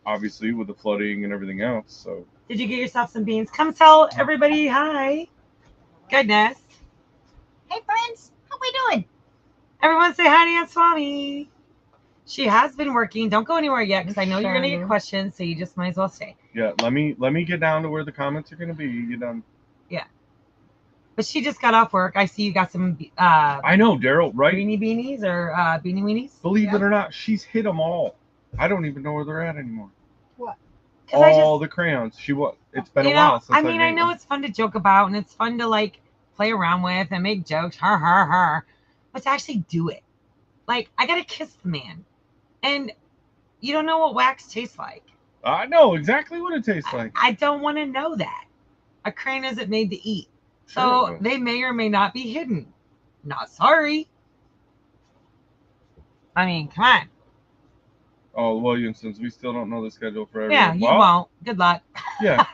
obviously, with the flooding and everything else. So. Did you get yourself some beans? Come tell everybody hi. Goodness. Hey, friends. How we doing? Everyone say hi to Aunt Swami. She has been working. Don't go anywhere yet because I know you're going to get questions, so you just might as well stay. Yeah, let me get down to where the comments are going to be. You get done. Yeah. But she just got off work. I see you got some I know, Daryl, right? Beanie beanies or beanie weenies. Believe it or not, she's hit them all. I don't even know where they're at anymore. What? All the crayons. It's been You a know, while since I mean, I made know one. it's fun to joke about and it's fun to like play around with and make jokes, her, but to actually do it. Like, I gotta kiss the man, and you don't know what wax tastes like. I know exactly what it tastes like. I don't want to know that. A crane isn't made to eat, Sure so it was. they may or may not be hidden. Not sorry. I mean, come on. Oh, Williamsons, we still don't know the schedule for everyone. Yeah, you won't. Good luck. Yeah.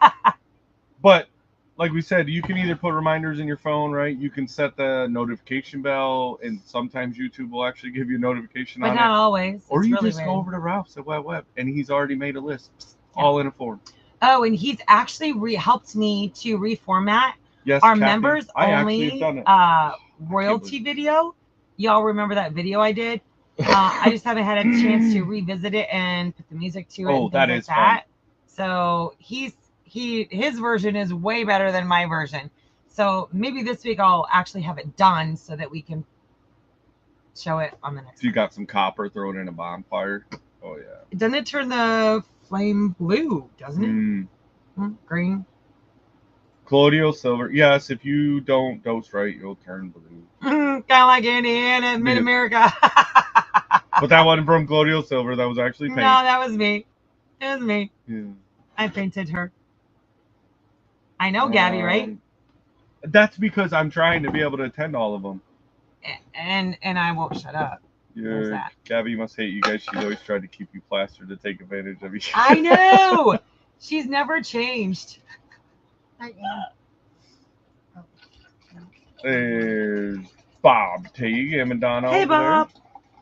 But like we said, you can either put reminders in your phone, right? You can set the notification bell, and sometimes YouTube will actually give you a notification But on not it. always. Or It's you really just rare. go over to Ralph's at Web, and he's already made a list, Yeah. all in a form. Oh, and he's actually helped me to reformat Yes, our Kathy, members I actually have only done it. royalty video. Y'all remember that video I did? I just haven't had a chance to revisit it and put the music to it. Oh, and that things is like that. So his version is way better than my version. So maybe this week I'll actually have it done so that we can show it on the next. If you got some copper, throw it in a bonfire. Oh yeah. Doesn't it turn the flame blue? Doesn't it? Green. Colloidal silver. Yes, if you don't dose right, you'll turn blue. Kind of like Indiana in Mid America. But that wasn't from colloidal silver. That was actually paint. No, that was me. It was me. Yeah. I painted her. I know, Gabby, right? That's because I'm trying to be able to attend all of them. And I won't shut up. There's Yeah, that. Gabby must hate you guys. She's always tried to keep you plastered to take advantage of you. I know. She's never changed. There's Bob Teague and Madonna. Hey, over Bob.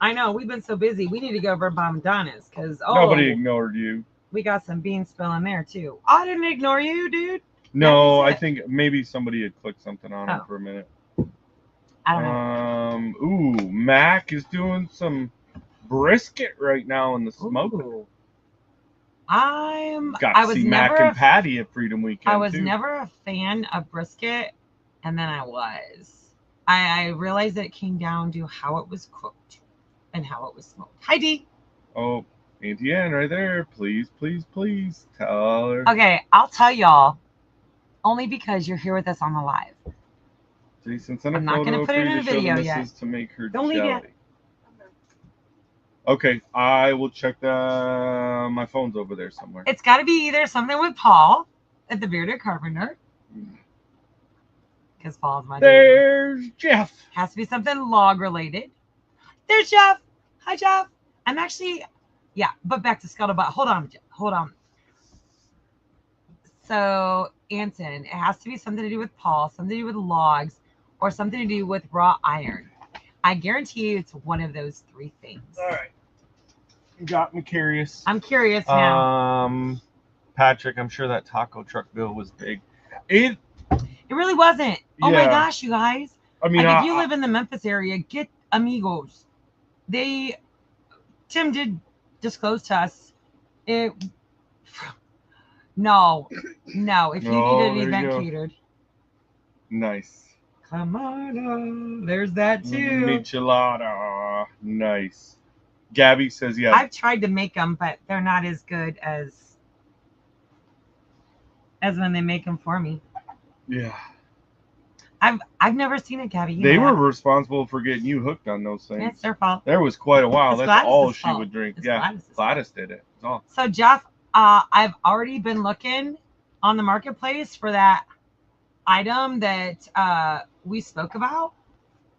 I know. We've been so busy. We need to go over Bob and Donna's because there. Nobody ignored you. we got some bean spilling there too. I didn't ignore you, dude. No, That was I it. think maybe somebody had clicked something on him for a minute. I don't know. Ooh, Mac is doing some brisket right now in the smoker. Ooh. Got I to was see Mac never and Patty at Freedom Weekend. I was too. never a fan of brisket, and then I was. I realized that it came down to how it was cooked and how it was smoked. Hi, Dee. Oh, Auntie Ann right there. Please, please, please tell her. Okay, I'll tell y'all, only because you're here with us on the live. Jason sent a I'm not photo gonna put for it you in to a show the video missus yet. to make her Don't leave jelly. yet. Okay, I will check my phone's over there somewhere. It's got to be either something with Paul at the Bearded Carpenter, because Paul's my dude. There's Jeff. Has to be something log related. There's Jeff. Hi, Jeff. I'm actually, yeah, but back to Scuttlebutt. Hold on, Jeff. Hold on. So, Anson, it has to be something to do with Paul, something to do with logs, or something to do with raw iron. I guarantee you it's one of those three things. All right. You got me curious. I'm curious now. Patrick, I'm sure that taco truck bill was big. It really wasn't. Oh my Yeah. gosh, you guys. I mean, Like, if you live in the Memphis area, get Amigos. Tim did disclose to us it. No, if you No, needed an there you event go. catered, nice. come on, there's that too. Michelada. Nice. Gabby says, yeah. I've tried to make them, but they're not as good as when they make them for me. Yeah. I've never seen it, Gabby. You They know were that. responsible for getting you hooked on those things. It's their fault. There was quite a while. It's That's Gladys's all she fault. would drink. It's Yeah. Gladys's Gladys did it. That's all. So Jeff, I've already been looking on the marketplace for that item that we spoke about.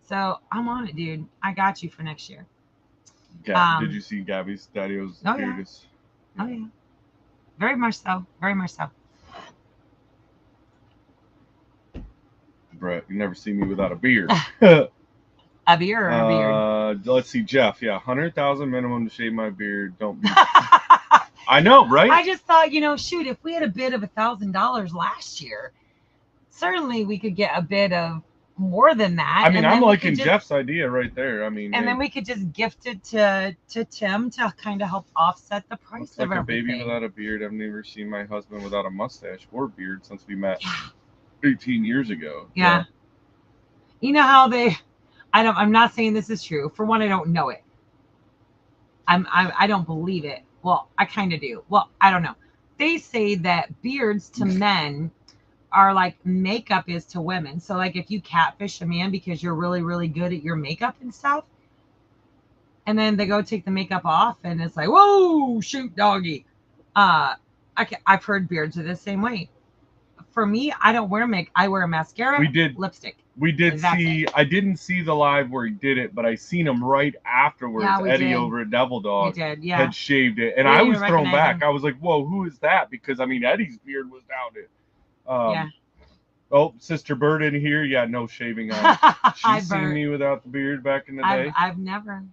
So I'm on it, dude. I got you for next year. Did you see Gabby's Daddy-O's Oh, yeah. weirdest? Oh yeah, very much so. Very much so. Brett, you never see me without a beard. A beer or a beard? Let's see, Jeff. Yeah, 100,000 minimum to shave my beard. Don't be. I know, right? I just thought, shoot, if we had a bid of $1,000 last year, certainly we could get a bid of more than that. I mean, and I'm then we liking could just- Jeff's idea right there. I mean, And then we could just gift it to Tim to kind of help offset the price looks like of a everything. baby without a beard. I've never seen my husband without a mustache or beard since we met Yeah. 18 years ago. Yeah. You know how I'm not saying this is true. For one, I don't know it. I don't believe it. Well, I kind of do. Well, I don't know. they say that beards to men are like makeup is to women. So like if you catfish a man because you're really, really good at your makeup and stuff, and then they go take the makeup off and it's like, whoa, shoot doggy. I've heard beards are the same way. For me, I don't wear makeup. I wear mascara, lipstick. We did see. I didn't see the live where he did it, but I seen him right afterwards. Yeah, we Eddie did. over at Devil Dog We did, yeah. had shaved it, and We I didn't was even thrown recognize back. him. I was like, "Whoa, who is that?" Because I mean, Eddie's beard was down it. Yeah. Oh, Sister Bird in here. Yeah, no shaving on. Hi, She's seen Bert. me without the beard back in the day. I've never.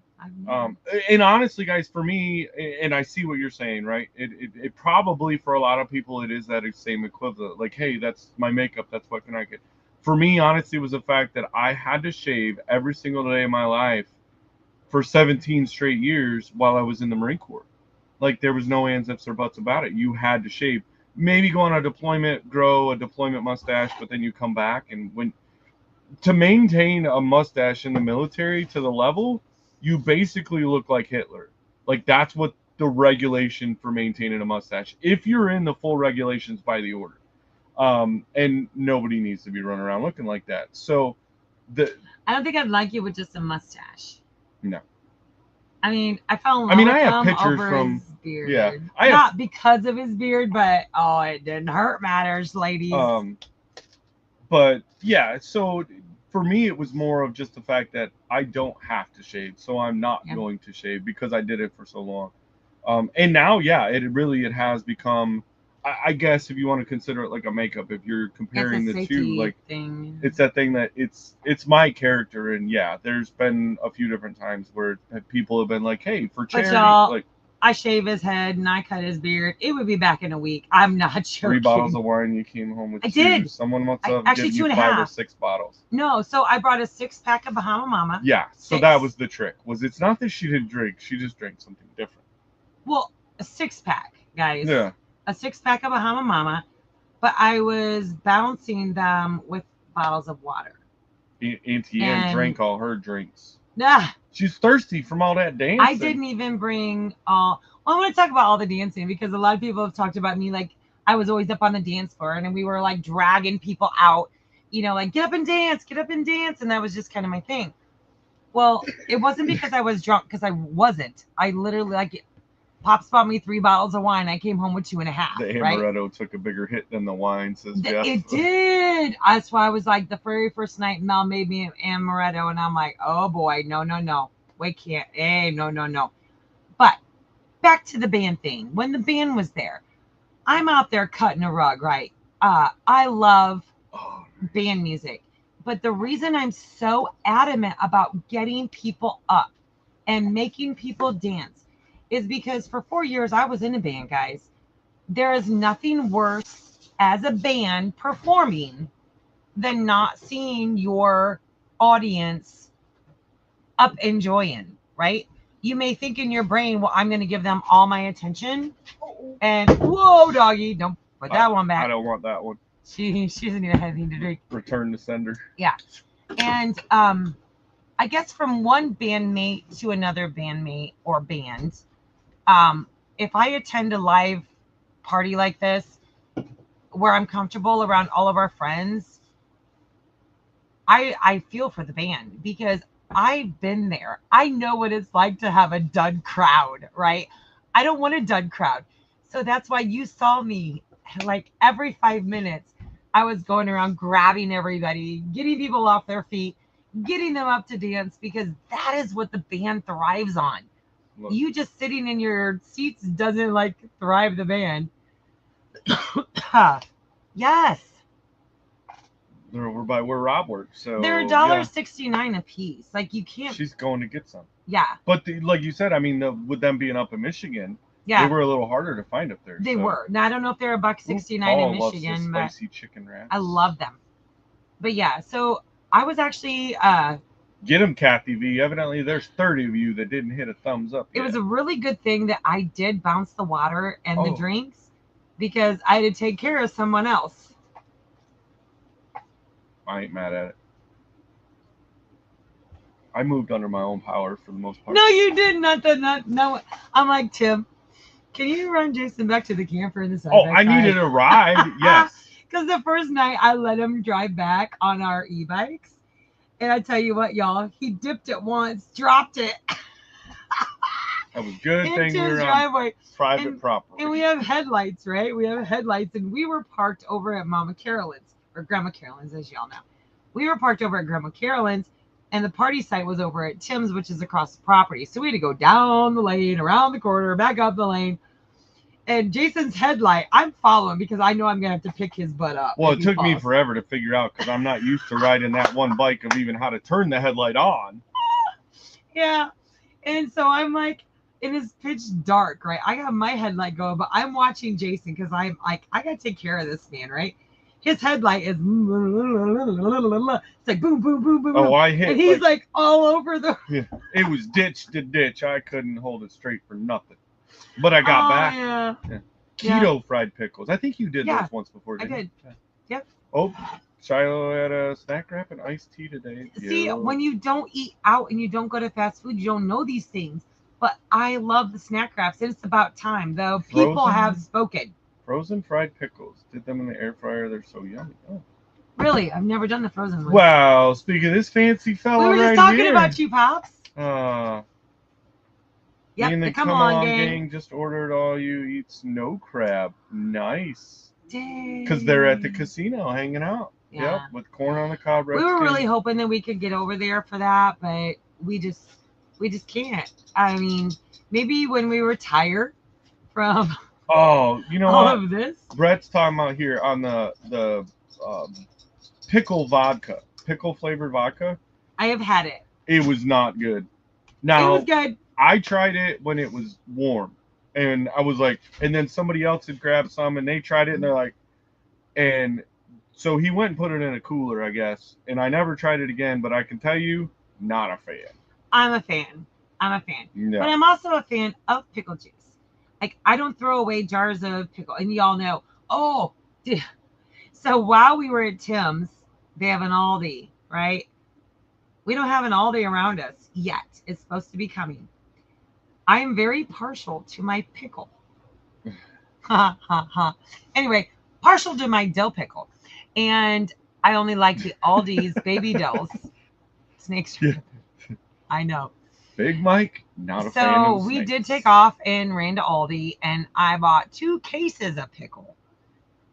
And honestly, guys, for me, and I see what you're saying, right? It probably for a lot of people it is that same equivalent. Like, hey, that's my makeup. That's what can I get. For me, honestly, it was the fact that I had to shave every single day of my life for 17 straight years while I was in the Marine Corps. Like, there was no ands, ifs, or buts about it. You had to shave. Maybe go on a deployment, grow a deployment mustache, but then you come back, and when to maintain a mustache in the military to the level, you basically look like Hitler. Like, that's what the regulation for maintaining a mustache. If you're in the full regulations by the order. And nobody needs to be running around looking like that. So I don't think I'd like you with just a mustache. No. I mean, I fell in love with I have him pictures over from his beard. yeah. Not because of his beard, but it didn't hurt matters, ladies. But yeah, so for me it was more of just the fact that I don't have to shave, so I'm not going to shave because I did it for so long. And now, yeah, it has become, I guess if you want to consider it like a makeup, if you're comparing the two, like thing. It's that thing that it's my character, and yeah, there's been a few different times where people have been like, hey, for charity, like I shave his head and I cut his beard. It would be back in a week. I'm not joking. 3 bottles of wine you came home with. I did. Someone must have actually given you 5 or 6 bottles. No, so I brought a 6-pack of Bahama Mama. Yeah, so that was the trick. It's not that she didn't drink, she just drank something different. Well, a 6-pack, guys. Yeah. A 6-pack of Bahama Mama, but I was balancing them with bottles of water. Auntie Ann drank all her drinks. Nah. She's thirsty from all that dancing. I didn't even bring all. Well, I want to talk about all the dancing because a lot of people have talked about me like I was always up on the dance floor and we were like dragging people out, like get up and dance, and that was just kind of my thing. Well, it wasn't because I was drunk, because I wasn't. I literally Pops bought me 3 bottles of wine. I came home with 2.5. The amaretto took a bigger hit than the wine, says Jeff. It did. That's why I was like, the very first night Mel made me an amaretto, and I'm like, oh boy, no. We can't. Hey, no. But back to the band thing. When the band was there, I'm out there cutting a rug, right? I love band music. But the reason I'm so adamant about getting people up and making people dance is because for 4 years I was in a band, guys. There is nothing worse as a band performing than not seeing your audience up enjoying, right? You may think in your brain, well, I'm going to give them all my attention. And whoa, doggy, don't put that one back. I don't want that one. She doesn't need anything to drink. Return to sender. Yeah. And I guess from one bandmate to another bandmate or band, if I attend a live party like this where I'm comfortable around all of our friends, I feel for the band because I've been there. I know what it's like to have a dud crowd, right? I don't want a dud crowd. So that's why you saw me like every 5 minutes. I was going around grabbing everybody, getting people off their feet, getting them up to dance, because that is what the band thrives on. Look. You just sitting in your seats doesn't thrive the band. Yes. They're over by where Rob works, so they're $1.69 a piece. You can't. She's going to get some. Yeah. But like you said, I mean, with them being up in Michigan, they were a little harder to find up there. They were. Now I don't know if they're $1.69 in Michigan, but spicy chicken wraps. I love them. But yeah, so I was actually. Get them, Kathy V. Evidently, there's 30 of you that didn't hit a thumbs up yet. It was a really good thing that I did bounce the water and the drinks, because I had to take care of someone else. I ain't mad at it. I moved under my own power for the most part. No, you did not. No, I'm like, Tim, Can you run Jason back to the camper in the side? Oh, I needed a ride. Yes. Because the first night I let him drive back on our e-bikes. And I tell you what, y'all, he dipped it once, dropped it. That was good into thing we his were driveway. on private property. And we have headlights, right? We have headlights, and we were parked over at Mama Carolyn's, or Grandma Carolyn's, as y'all know. We were parked over at Grandma Carolyn's, and the party site was over at Tim's, which is across the property. So we had to go down the lane, around the corner, back up the lane. And Jason's headlight, I'm following because I know I'm going to have to pick his butt up. Well, it took me forever to figure out because I'm not used to riding that one bike of even how to turn the headlight on. Yeah. And so I'm like, it is pitch dark, right? I got my headlight going, but I'm watching Jason because I'm like, I got to take care of this man, right? His headlight is, it's like boom, boom, boom, boom. Oh, I hit. And he's like all over the. Yeah, it was ditch to ditch. I couldn't hold it straight for nothing. But I got back. Yeah. Keto fried pickles. I think you did those once before, didn't I did. You? Yep. Oh, Shiloh had a snack wrap and iced tea today. See, when you don't eat out and you don't go to fast food, you don't know these things. But I love the snack wraps, and it's about time. The people have spoken. Frozen fried pickles. Did them in the air fryer. They're so yummy. Oh. Really? I've never done the frozen ones. Wow. Speaking of this fancy fella we were just talking about you, Pops. Yep, the Come On gang just ordered all you eat snow crab. Nice. Dang. Because they're at the casino hanging out. Yeah. Yep, with corn on the cob. We were really hoping that we could get over there for that, but we just can't. I mean, maybe when we retire from all of this. Brett's talking about here on the pickle vodka, pickle flavored vodka. I have had it. It was not good. Now, it was good. I tried it when it was warm, and I was like, and then somebody else had grabbed some, and they tried it, and they're like, and so he went and put it in a cooler, I guess, and I never tried it again, but I can tell you, not a fan. I'm a fan. No. But I'm also a fan of pickle juice. Like, I don't throw away jars of pickle, and y'all know, so while we were at Tim's, they have an Aldi, right? We don't have an Aldi around us yet. It's supposed to be coming. I am very partial to my pickle. Anyway, partial to my dill pickle. And I only like the Aldi's baby dills. Snakes. I know. Big Mike, not a fan of So we snakes. did take off and ran to Aldi, and I bought 2 cases of pickle.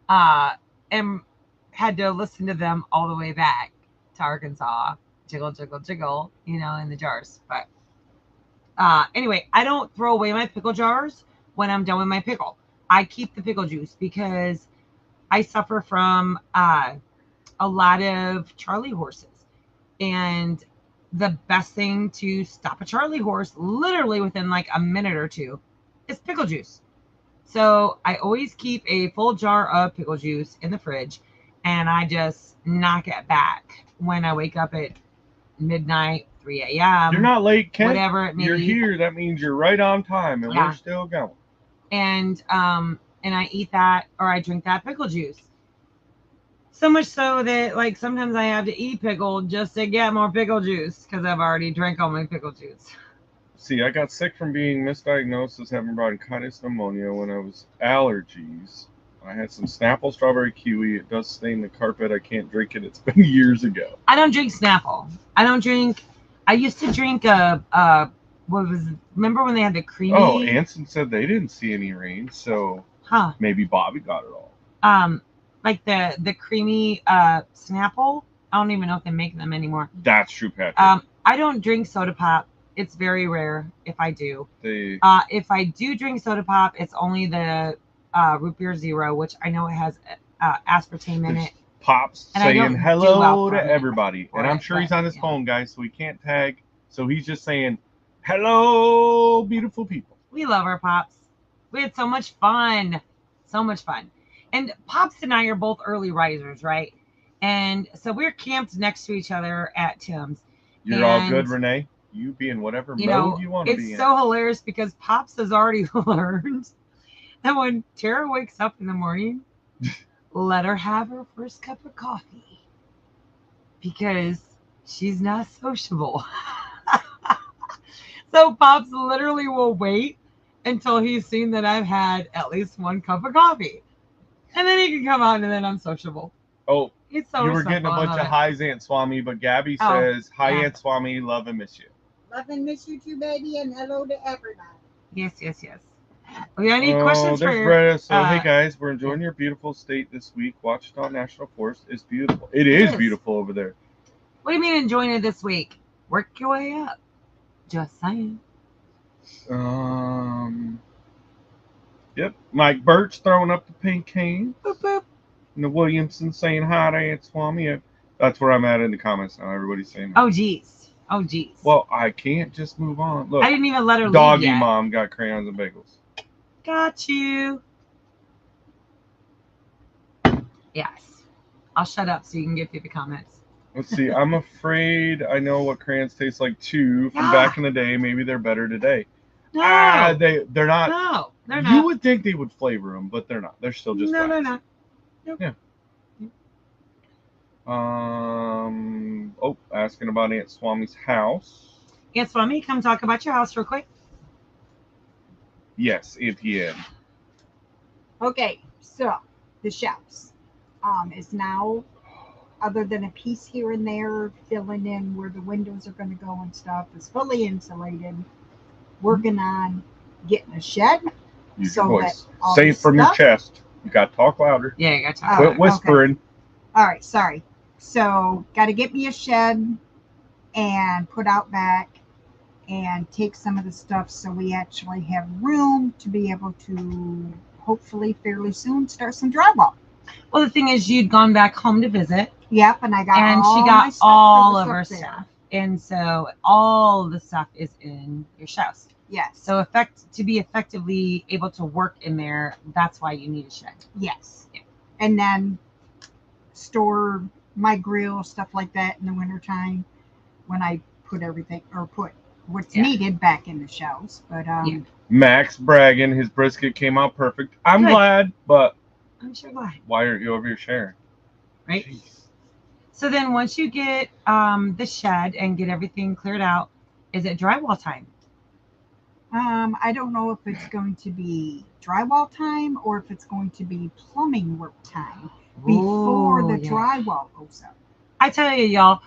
And had to listen to them all the way back to Arkansas. Jiggle, jiggle, jiggle, in the jars. But anyway, I don't throw away my pickle jars when I'm done with my pickle. I keep the pickle juice because I suffer from a lot of Charlie horses. And the best thing to stop a Charlie horse literally within like a minute or two is pickle juice. So I always keep a full jar of pickle juice in the fridge, and I just knock it back when I wake up at midnight, 3 a.m. You're not late, Ken. Whatever it may You're be. here. That means you're right on time, and we're still going. And I eat that, or I drink that pickle juice. So much so that like sometimes I have to eat pickle just to get more pickle juice because I've already drank all my pickle juice. See, I got sick from being misdiagnosed as having bronchitis pneumonia when I was allergies. I had some Snapple strawberry kiwi. It does stain the carpet. I can't drink it. It's been years ago. I don't drink Snapple. I used to drink remember when they had the creamy? Oh, Anson said they didn't see any rain, so maybe Bobby got it all. Like the creamy Snapple. I don't even know if they make them anymore. That's true, Patrick. I don't drink soda pop. It's very rare if I do. If I do drink soda pop, it's only the root beer zero, which I know it has aspartame in it. Pops and saying hello to everybody. And I'm sure he's on his phone, guys, so he can't tag. So he's just saying, hello, beautiful people. We love our Pops. We had so much fun. So much fun. And Pops and I are both early risers, right? And so we're camped next to each other at Tim's. You're all good, Renee. You be in whatever mode you want to be in. It's so hilarious because Pops has already learned that when Tara wakes up in the morning, let her have her first cup of coffee because she's not sociable. So Pops literally will wait until he's seen that I've had at least 1 cup of coffee. And then he can come out and then I'm sociable. Oh, He's so you were getting a respectful, I bunch love of it. highs, Aunt Swami, but Gabby Oh, says, hi, yeah. Aunt Swami, love and miss you. Love and miss you too, baby, and hello to everybody. Yes. We got any questions there's for Bretta. So, hey uh, guys, we're enjoying your beautiful state this week. Washita National Forest is beautiful. It is beautiful over there. What do you mean enjoying it this week? Work your way up. Just saying. Yep. Mike Birch throwing up the pink hand. Boop, boop. And the Williamson saying hi to Aunt Swami. That's where I'm at in the comments now. Everybody's saying hi. Oh, geez. Well, I can't just move on. Look, I didn't even let her leave doggy yet. mom got crayons and bagels. Got you. Yes. I'll shut up so you can get through the comments. Let's see. I'm afraid I know what crayons taste like too from Yeah. back in the day. Maybe they're better today. No. They're not. No, they're You not. would think they would flavor them, but they're not. They're still just No, wax. they're not. Nope. Yeah. Asking about Aunt Swami's house. Aunt Swami, come talk about your house real quick. Yes, Auntie Ann. Okay, so the shelves is now, other than a piece here and there, filling in where the windows are going to go and stuff, is fully insulated. Working on getting a shed. Use So your that voice. all Say the it from your stuff- chest. You got to talk louder. Yeah, you got to talk. Oh, Quit okay. whispering. All right, sorry. So, got to get me a shed and put out back and take some of the stuff so we actually have room to be able to hopefully fairly soon start some drywall. Well, the thing is, you'd gone back home to visit, Yep, and I got and all she my got stuff that all was of up her there. stuff, and so all of the stuff is in your shelves. Yes. So, to be effectively able to work in there, that's why you need a shed. Yes. Yeah. And then store my grill, stuff like that in the wintertime when I put everything or put what's needed back in the shelves. But Yeah. Max bragging. His brisket came out perfect. I'm Good. glad, but I'm sure glad. why aren't you over here sharing? Right. Jeez. So then once you get the shed and get everything cleared out, is it drywall time? I don't know if it's going to be drywall time or if it's going to be plumbing work time before Ooh, the yeah. drywall goes up. I tell you, y'all,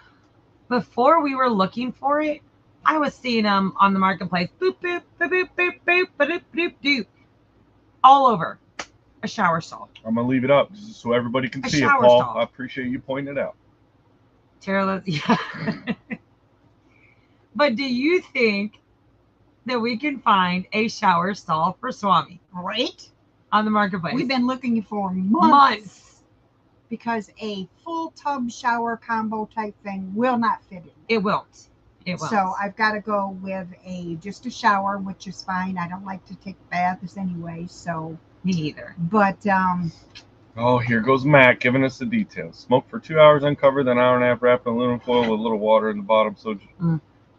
before we were looking for it, I was seeing them on the marketplace. Boop, boop, boop, boop, boop, boop, boop, boop, boop, all over a shower stall. I'm going to leave it up just so everybody can A see it, shower Paul. stall. I appreciate you pointing it out. Tara, yeah. But do you think that we can find a shower stall for Swami Right? on the marketplace? We've been looking for months. because a full tub shower combo type thing will not fit in. It won't. It won't. So I've got to go with just a shower, which is fine. I don't like to take baths anyway, so. Me either. But Oh, here goes Matt giving us the details. Smoke for 2 hours uncovered, then an hour and a half wrapped in aluminum foil with a little water in the bottom. So,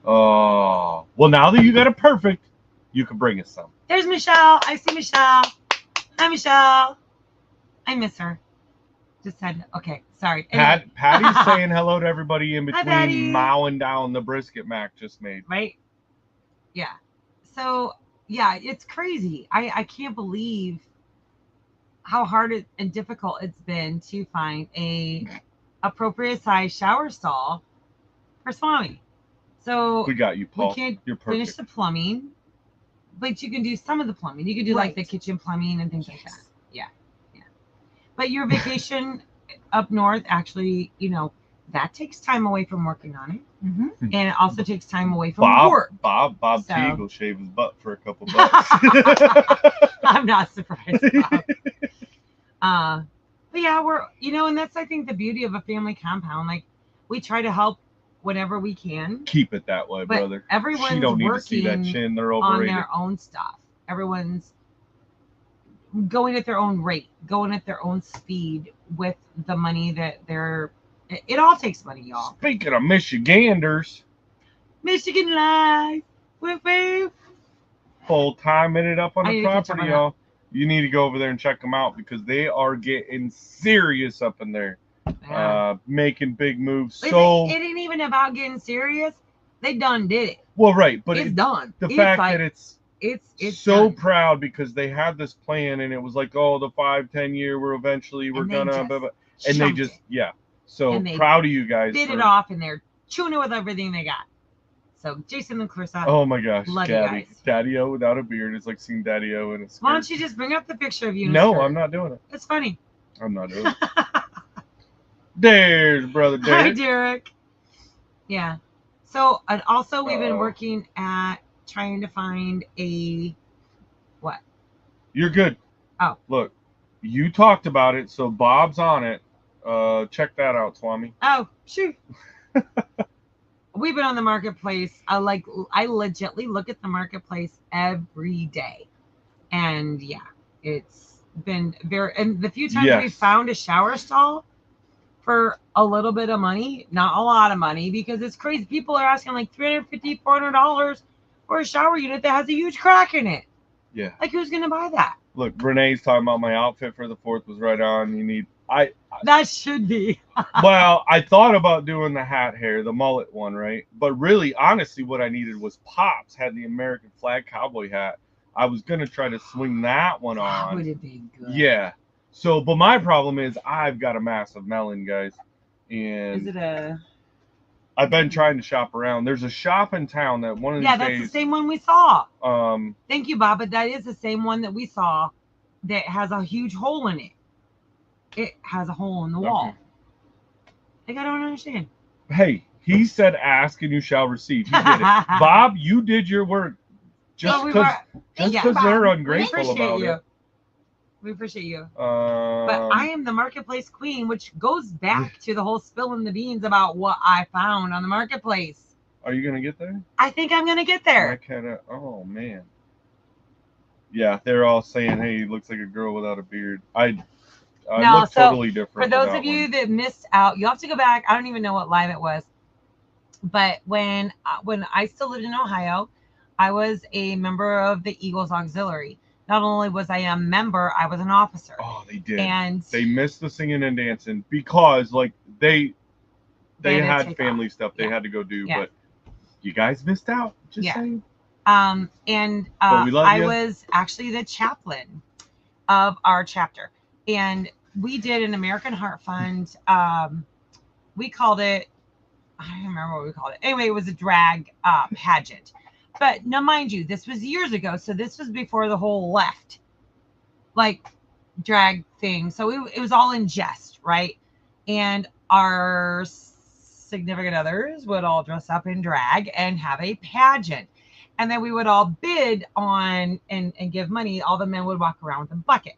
oh, well, now that you got it perfect, you can bring us some. There's Michelle. I see Michelle. Hi, Michelle. I miss her. Just said, okay, sorry. Anyway. Patty's saying hello to everybody in Hi, Patty. between mowing down the brisket Mac just made. Right? Yeah. So, yeah, it's crazy. I can't believe how hard and difficult it's been to find a appropriate size shower stall for Swami. So We got you, Paul. we can't You're finish perfect. the plumbing, but you can do some of the plumbing. You can do like the kitchen plumbing and things like that. Yeah. But your vacation up north, actually, that takes time away from working on it. mm-hmm. And it also takes time away from work. Bob So- Teague will shave his butt for a couple bucks. I'm not surprised, Bob. But yeah, we're, and that's, I think, the beauty of a family compound. Like, we try to help whenever we can. Keep it that way, But brother. everyone's She don't need to see that working chin. They're on overrated. their own stuff. Everyone's going at their own rate, going at their own speed with the money that it all takes money, y'all. Speaking of Michiganders, Michigan life. Woof, woof. full time it up on I the need to catch property, up on y'all. You need to go over there and check them out because they are getting serious up in there, Yeah. making big moves. But So, it ain't even about getting serious. They done did it. well, right, but It's done. the It's fact like, that it's it's so done. proud because they had this plan and it was like, oh, the 5-10 year, we're And they gonna, just blah, blah. And they chunked just, it. yeah. So And they proud of you guys. Bit it off, and they're chewing it with everything they got. So Jason and Clarissa, Oh my gosh, love you Daddy, guys. Daddy-O without a beard is like seeing Daddy-O in a skirt. Why don't you just bring up the picture of you? In a No, skirt? I'm not doing it. It's funny. I'm not doing it. There's brother Derek. Hi, Derek. Yeah. So, and also we've been Uh-oh. working at trying to find a what? You're good. Oh. Look, you talked about it, so Bob's on it. Check that out, Swami. Oh, shoot. We've been on the marketplace. I legitly look at the marketplace every day. And yeah, it's been very, and the few times we found a shower stall for a little bit of money, not a lot of money, because it's crazy. People are asking like $350, $400 for a shower unit that has a huge crack in it. Yeah. Like, who's going to buy that? Look, Renee's talking about my outfit for the 4th was right on. You need, that should be. Well, I thought about doing the hat hair, the mullet one, right? But really, honestly, what I needed was Pops had the American flag cowboy hat. I was going to try to swing that one on. That would have been good. Yeah. So, but my problem is I've got a massive melon, guys. And is it a... I've been trying to shop around. There's a shop in town that one of these days... Yeah, that's the same one we saw. Um. Thank you, Bob, but that is the same one that we saw that has a huge hole in it. It has a hole in the wall. Like, I don't understand. Hey, he said ask and you shall receive. He did it. Bob, you did your work. Just because they're ungrateful about it. We appreciate you. But I am the marketplace queen, which goes back to the whole spilling the beans about what I found on the marketplace. Are you going to get there? I think I'm going to get there. Oh, man. Yeah, they're all saying, hey, he looks like a girl without a beard. I look totally different. For those of you that missed out, you'll have to go back. I don't even know what live it was. But when I still lived in Ohio, I was a member of the Eagles Auxiliary. Not only was I a member, I was an officer. Oh, they did. And they missed the singing and dancing because, like, they had family stuff they had to go do. But you guys missed out. Just saying. I you. was actually the chaplain of our chapter, and we did an American Heart Fund. We called it, I don't remember what we called it. Anyway, it was a drag pageant. But now, mind you, this was years ago, so this was before the whole left, like, drag thing. So it was all in jest, right? And our significant others would all dress up in drag and have a pageant. And then we would all bid on and give money. All the men would walk around with a bucket.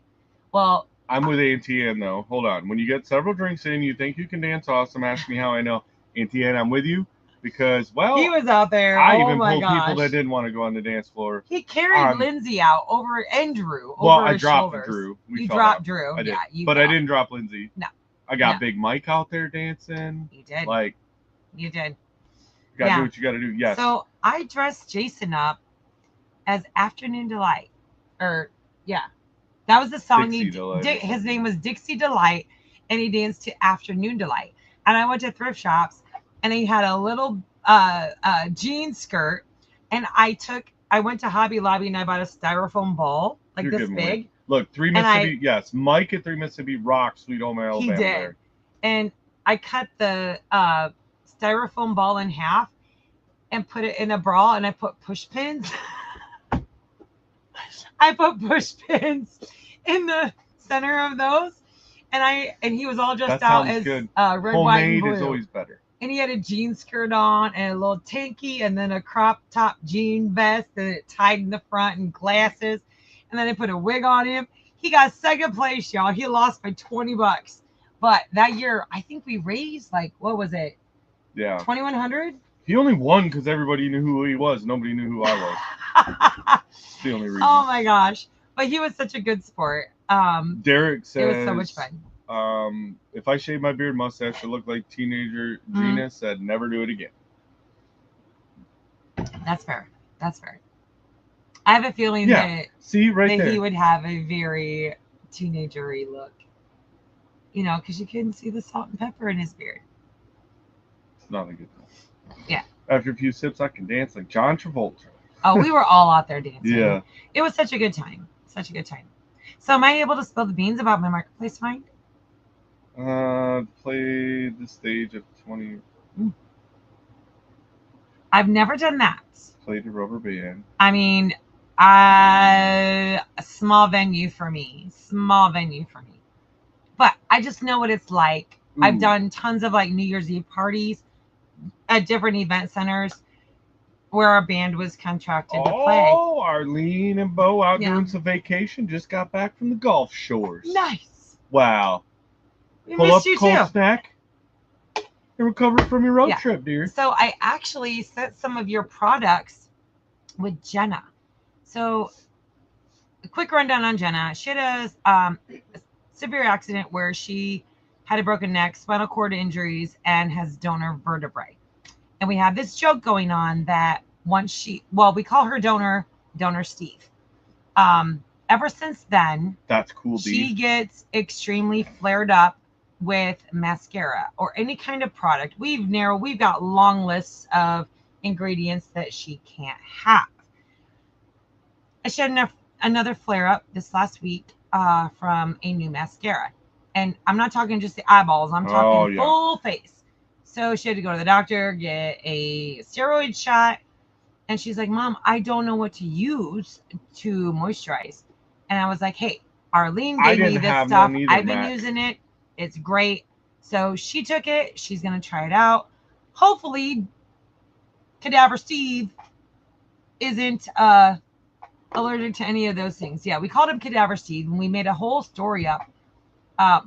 Well, I'm with Auntie Ann, though. Hold on. When you get several drinks in, you think you can dance awesome. Ask me how I know. Auntie Ann, I'm with you. Because, well, he was out there. I even pulled people that didn't want to go on the dance floor. He carried Lindsay out over and Drew. Well, I dropped Drew. You dropped Drew. I did. Yeah, but I didn't drop Lindsay. No. I got Big Mike out there dancing. You did. Like, you did. You gotta do what you gotta do. Yes. So I dressed Jason up as Afternoon Delight. That was the song. His name was Dixie Delight, and he danced to Afternoon Delight. And I went to thrift shops, and he had a little jean skirt, and I went to Hobby Lobby and I bought a styrofoam ball like this big. Look, 3 Mississippi. Yes, Mike at 3 Mississippi rock Sweet Home Alabama. He did, and I cut the styrofoam ball in half and put it in a bra, and I put push pins. I put push pins in the center of those, and he was all dressed out as red, white, and blue. Homemade is always better. And he had a jean skirt on and a little tanky, and then a crop top jean vest that it tied in the front, and glasses, and then they put a wig on him. He got second place, y'all. He lost by $20. But that year, I think we raised, like, what was it? Yeah. 2,100? He only won because everybody knew who he was. Nobody knew who I was. That's the only reason. Oh, my gosh. But he was such a good sport. Derek says... It was so much fun. If I shave my beard mustache, I look like teenager Gina said, never do it again. That's fair. That's fair. I have a feeling that he would have a very teenagery look. You know, because you couldn't see the salt and pepper in his beard. It's not a good thing. Yeah. After a few sips, I can dance like John Travolta. Oh, we were all out there dancing. Yeah. It was such a good time. Such a good time. So am I able to spill the beans about my marketplace find? Played the stage of 20. I've never done that. Played a rubber band. I mean, a small venue for me. Small venue for me. But I just know what it's like. I've Ooh. done tons of like New Year's Eve parties at different event centers where our band was contracted to play. Oh, Arlene and Bo out Yeah. doing some vacation. Just got back from the Gulf Shores. Nice. Wow. We Pull up missed you cold too. snack and recover from your road Yeah. trip, dear. So I actually sent some of your products with Jenna. So a quick rundown on Jenna. She had a severe accident where she had a broken neck, spinal cord injuries, and has donor vertebrae. And we have this joke going on that once we call her donor Steve. Ever since then, That's cool, she D. gets extremely flared up with mascara or any kind of product. We've got long lists of ingredients that she can't have. She had another flare up this last week from a new mascara. And I'm not talking just the eyeballs, I'm talking full face. So she had to go to the doctor, get a steroid shot. And she's like, Mom, I don't know what to use to moisturize. And I was like, hey, Arlene gave me this stuff. I've been using it. It's great. So she took it. She's going to try it out. Hopefully, Cadaver Steve isn't allergic to any of those things. Yeah, we called him Cadaver Steve, and we made a whole story up.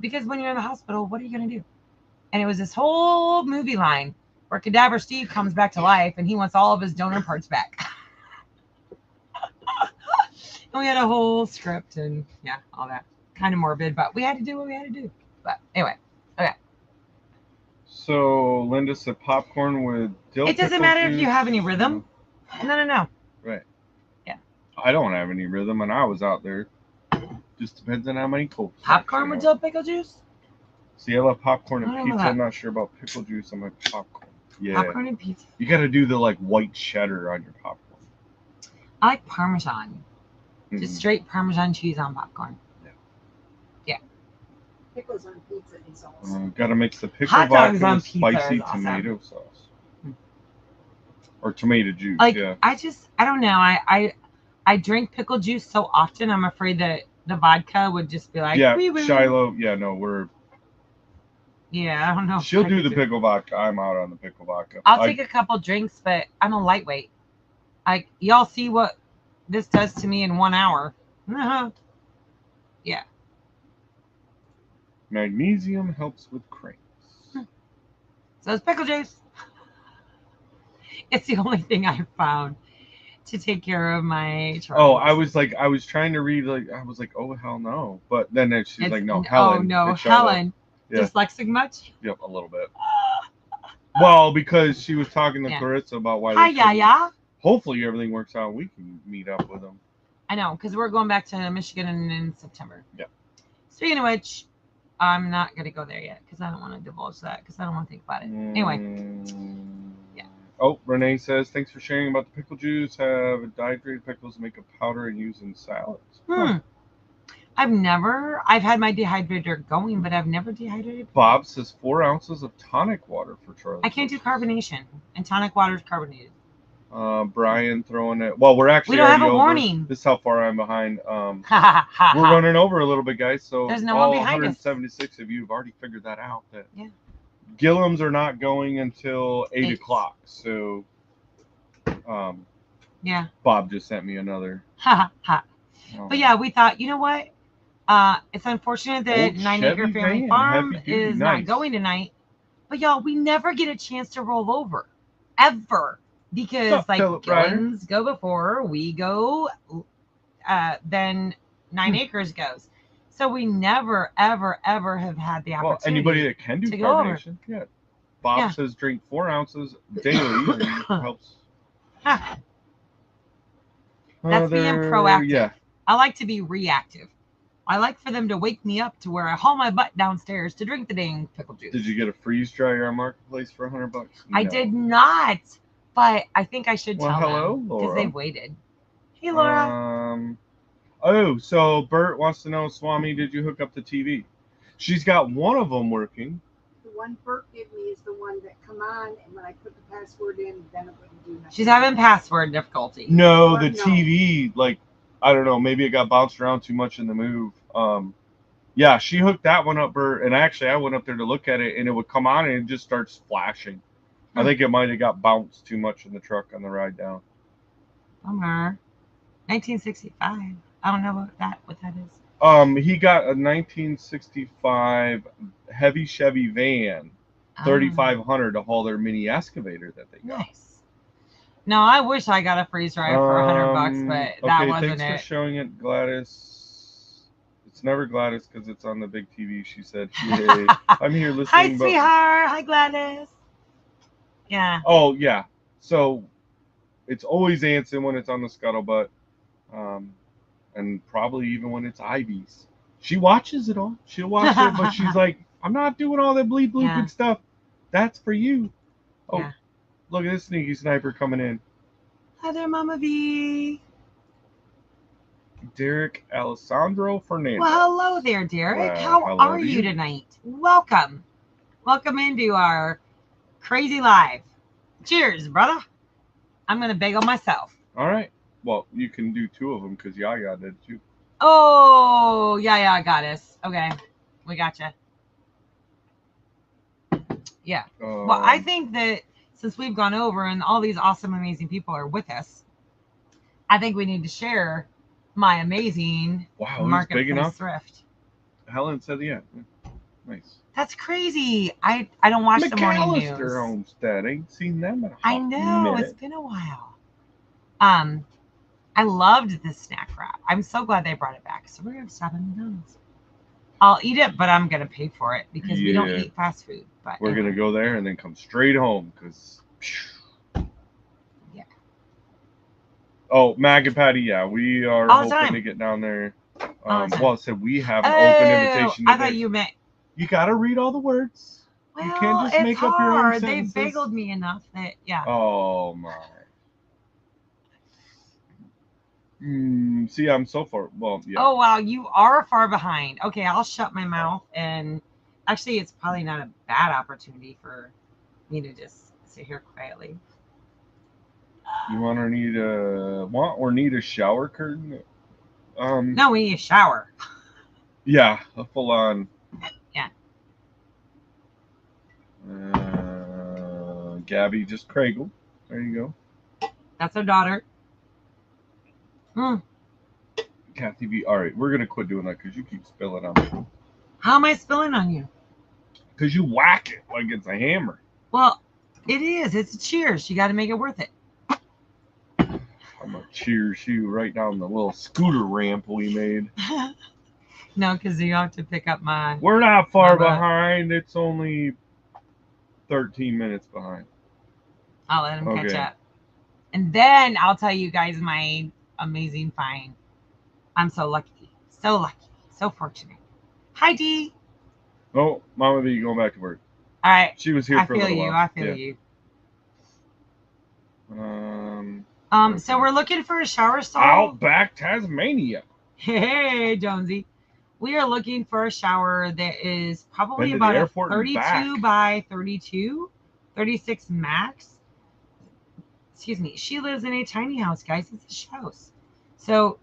Because when you're in the hospital, what are you going to do? And it was this whole movie line where Cadaver Steve comes back to life, and he wants all of his donor parts back. And we had a whole script and, yeah, all that. Kind of morbid, but we had to do what we had to do. But anyway, okay. So Linda said popcorn with dill. It doesn't matter if you have any rhythm. No. Right. Yeah. I don't have any rhythm, and I was out there. Just depends on how many cold. Popcorn with dill pickle juice? See, I love popcorn and I don't know pizza. that. I'm not sure about pickle juice. I'm like popcorn. Yeah. Popcorn and pizza. You got to do the like white cheddar on your popcorn. I like Parmesan. Just straight Parmesan cheese on popcorn. Yeah. Pickles on pizza is awesome. Got to mix the pickle Hot dogs vodka on with pizza spicy is awesome. tomato sauce. Or tomato juice, Like, yeah. I don't know. I drink pickle juice so often, I'm afraid that the vodka would just be like, Yeah, wee-woo. Shiloh, yeah, no, we're... Yeah, I don't know. She'll do the pickle vodka. I'm out on the pickle vodka. I'll take a couple drinks, but I'm a lightweight. Like, y'all see what this does to me in 1 hour. Yeah. Magnesium helps with cramps. So it's pickle juice. It's the only thing I've found to take care of my troubles. Oh, I was trying to read, like, I was like, oh, hell no. But then she's like, no, Helen. Oh, no, it's Shiloh. Helen. Yeah. Dyslexic much? Yep, a little bit. Well, because she was talking to Clarissa about why. Hi, Hopefully everything works out. We can meet up with them. I know, because we're going back to Michigan in September. Yeah. Speaking of which, I'm not going to go there yet because I don't want to divulge that because I don't want to think about it. Anyway. Yeah. Oh, Renee says, thanks for sharing about the pickle juice. Have dehydrated pickles to make a powder and use in salads. I've had my dehydrator going, but I've never dehydrated. Bob says 4 ounces of tonic water for Charlie. I can't do carbonation, and tonic water is carbonated. Brian throwing it. Well, we're actually. We don't have a over. warning. This is how far I'm behind. We're running over a little bit, guys. So there's no all one behind 176 of you have already figured that out. That yeah. Gillums are not going until 8 o'clock. So, yeah. Bob just sent me another. But yeah, we thought, you know what? It's unfortunate that Night Acre Family Farm is not going tonight. But y'all, we never get a chance to roll over, ever, because like Gillums go before we go, then 9 Acres goes. So we never, ever, ever have had the opportunity. Well, anybody that can do carbonation, yeah. Bob says drink 4 ounces daily and it helps. That's being proactive. Yeah. I like to be reactive. I like for them to wake me up to where I haul my butt downstairs to drink the dang pickle juice. Did you get a freeze dryer on Marketplace for $100? No. I did not. But I think I should Well, tell hello, them because Laura. they waited. Hey, Laura. Oh, so Bert wants to know, Swami, did you hook up the TV? She's got one of them working. The one Bert gave me is the one that come on, and when I put the password in, then it wouldn't do nothing. She's having password difficulty. No, What? the No. TV, like, I don't know, maybe it got bounced around too much in the move. Yeah, she hooked that one up, Bert, and actually I went up there to look at it, and it would come on and it just starts flashing. I think it might have got bounced too much in the truck on the ride down. Bummer. 1965. I don't know what that is. He got a 1965 heavy Chevy van, 3500 to haul their mini excavator that they got. Nice. No, I wish I got a freeze drive for $100, but that wasn't thanks it. for showing it, Gladys. It's never Gladys because it's on the big TV. She said, "Yay, I'm here listening." Hi, sweetheart. Hi, Gladys. Yeah. Oh yeah. So it's always Anson when it's on the scuttlebutt, and probably even when it's Ivy's. She watches it all. She'll watch it, but she's like, "I'm not doing all that bleep blooping stuff. That's for you." Oh, Yeah. Look at this sneaky sniper coming in. Hi there, Mama V. Derek Alessandro Fernandez. Well, hello there, Derek. Well, How hello are to you you. tonight? Welcome. Welcome into our crazy live. Cheers, brother. I'm going to bagel myself. All right. Well, you can do two of them because Yaya did too. Oh, yeah, I got us. Okay. We got you. Yeah. Well, I think that since we've gone over and all these awesome, amazing people are with us, I think we need to share my amazing marketplace thrift. Helen said, "Yeah, nice." That's crazy. I don't watch the morning news. McAllister Homestead. Ain't seen them in a hot I know minute. it's been a while. I loved this snack wrap. I'm so glad they brought it back. So we're gonna stop at McDonald's. I'll eat it, but I'm gonna pay for it because we don't eat fast food. But we're gonna go there and then come straight home because. Yeah. Oh, Mag and Patty, yeah, we are All the hoping time. to get down there. All the time. Well, it said we have an open invitation today. I thought you meant. You gotta read all the words. Well, you can't just it's make hard. up your own They sentences. bageled me enough that Oh my. See, I'm so far. Well, yeah. Oh wow, you are far behind. Okay, I'll shut my mouth. And actually, it's probably not a bad opportunity for me to just sit here quietly. You want or need a shower curtain? No, we need a shower. Yeah, a full on. Yeah. Gabby just craigled. There you go. That's our daughter. Kathy V. All right, we're gonna quit doing that because you keep spilling on me. How am I spilling on you? Because you whack it like it's a hammer. Well, it is. It's a cheers. You got to make it worth it. I'm gonna cheers you right down the little scooter ramp we made. No, because you have to pick up my. We're not far behind. It's only 13 minutes behind. I'll let him catch up. And then I'll tell you guys my amazing find. I'm so lucky. So lucky. So fortunate. Hi, Dee. Oh, Mama V, going back to work. All right. She was here for a little while. I feel you. So we're looking for a shower stall. Outback Tasmania. Hey, Jonesy. We are looking for a shower that is probably about a 32 by 32, 36 max. Excuse me. She lives in a tiny house, guys. It's a house. So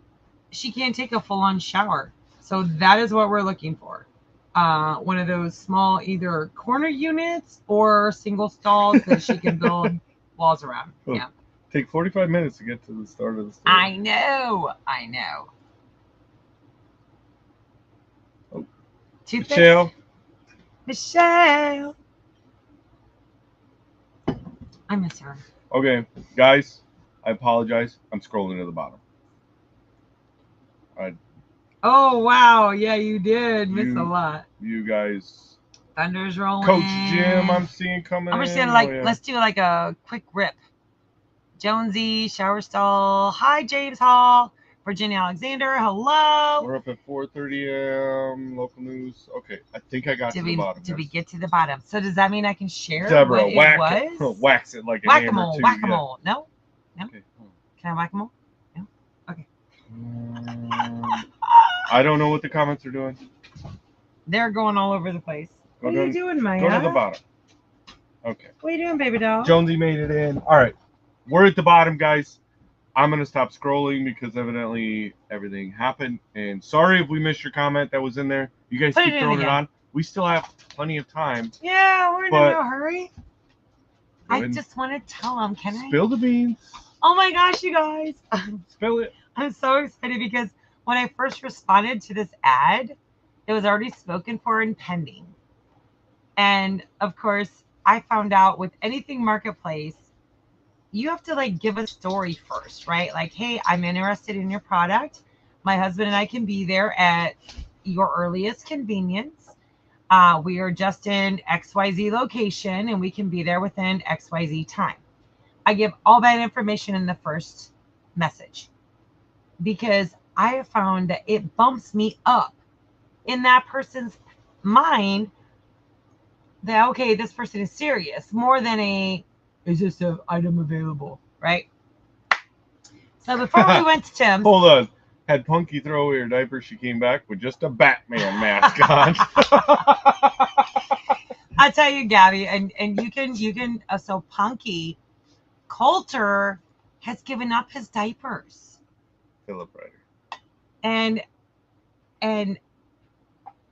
she can't take a full-on shower. So that is what we're looking for. One of those small either corner units or single stalls that she can build walls around. Cool. Yeah. Take 45 minutes to get to the start of the story. I know. Oh. Michelle. I miss her. Okay, guys, I apologize. I'm scrolling to the bottom. Oh, wow. Yeah, you did miss a lot. You guys. Thunder's rolling. Coach Jim, I'm seeing coming in. I'm just gonna let's do like a quick rip. Jonesy, shower stall. Hi, James Hall. Virginia Alexander, hello. We're up at 4:30 a.m. Local news. Okay, I think I got to the bottom. Did we guys. get to the bottom? So does that mean I can share Deborah, what whack it was? wax it like a Whack-a-mole, hammer too. whack-a-mole. No? Yeah. Okay. Can I whack-a-mole? No? Okay. I don't know what the comments are doing. They're going all over the place. Go What are you doing, Maya? Go to the bottom. Okay. What are you doing, baby doll? Jonesy made it in. All right. We're at the bottom, guys. I'm going to stop scrolling because evidently everything happened. And sorry if we missed your comment that was in there. You guys keep throwing it on. We still have plenty of time. Yeah, we're in no hurry. I ahead. just want to tell them, can I? Spill the beans. Oh my gosh, you guys. Spill it. I'm so excited because when I first responded to this ad, it was already spoken for and pending. And of course, I found out with anything marketplace, you have to like give a story first, right? Like, hey, I'm interested in your product. My husband and I can be there at your earliest convenience. We are just in XYZ location and we can be there within XYZ time. I give all that information in the first message because I have found that it bumps me up in that person's mind that, okay, this person is serious more than is this an item available, right? So before we went to Tim's. Hold on. Had Punky throw away her diaper, she came back with just a Batman mask on. I tell you, Gabby, and you can so Punky Coulter has given up his diapers. Philip Ryder. And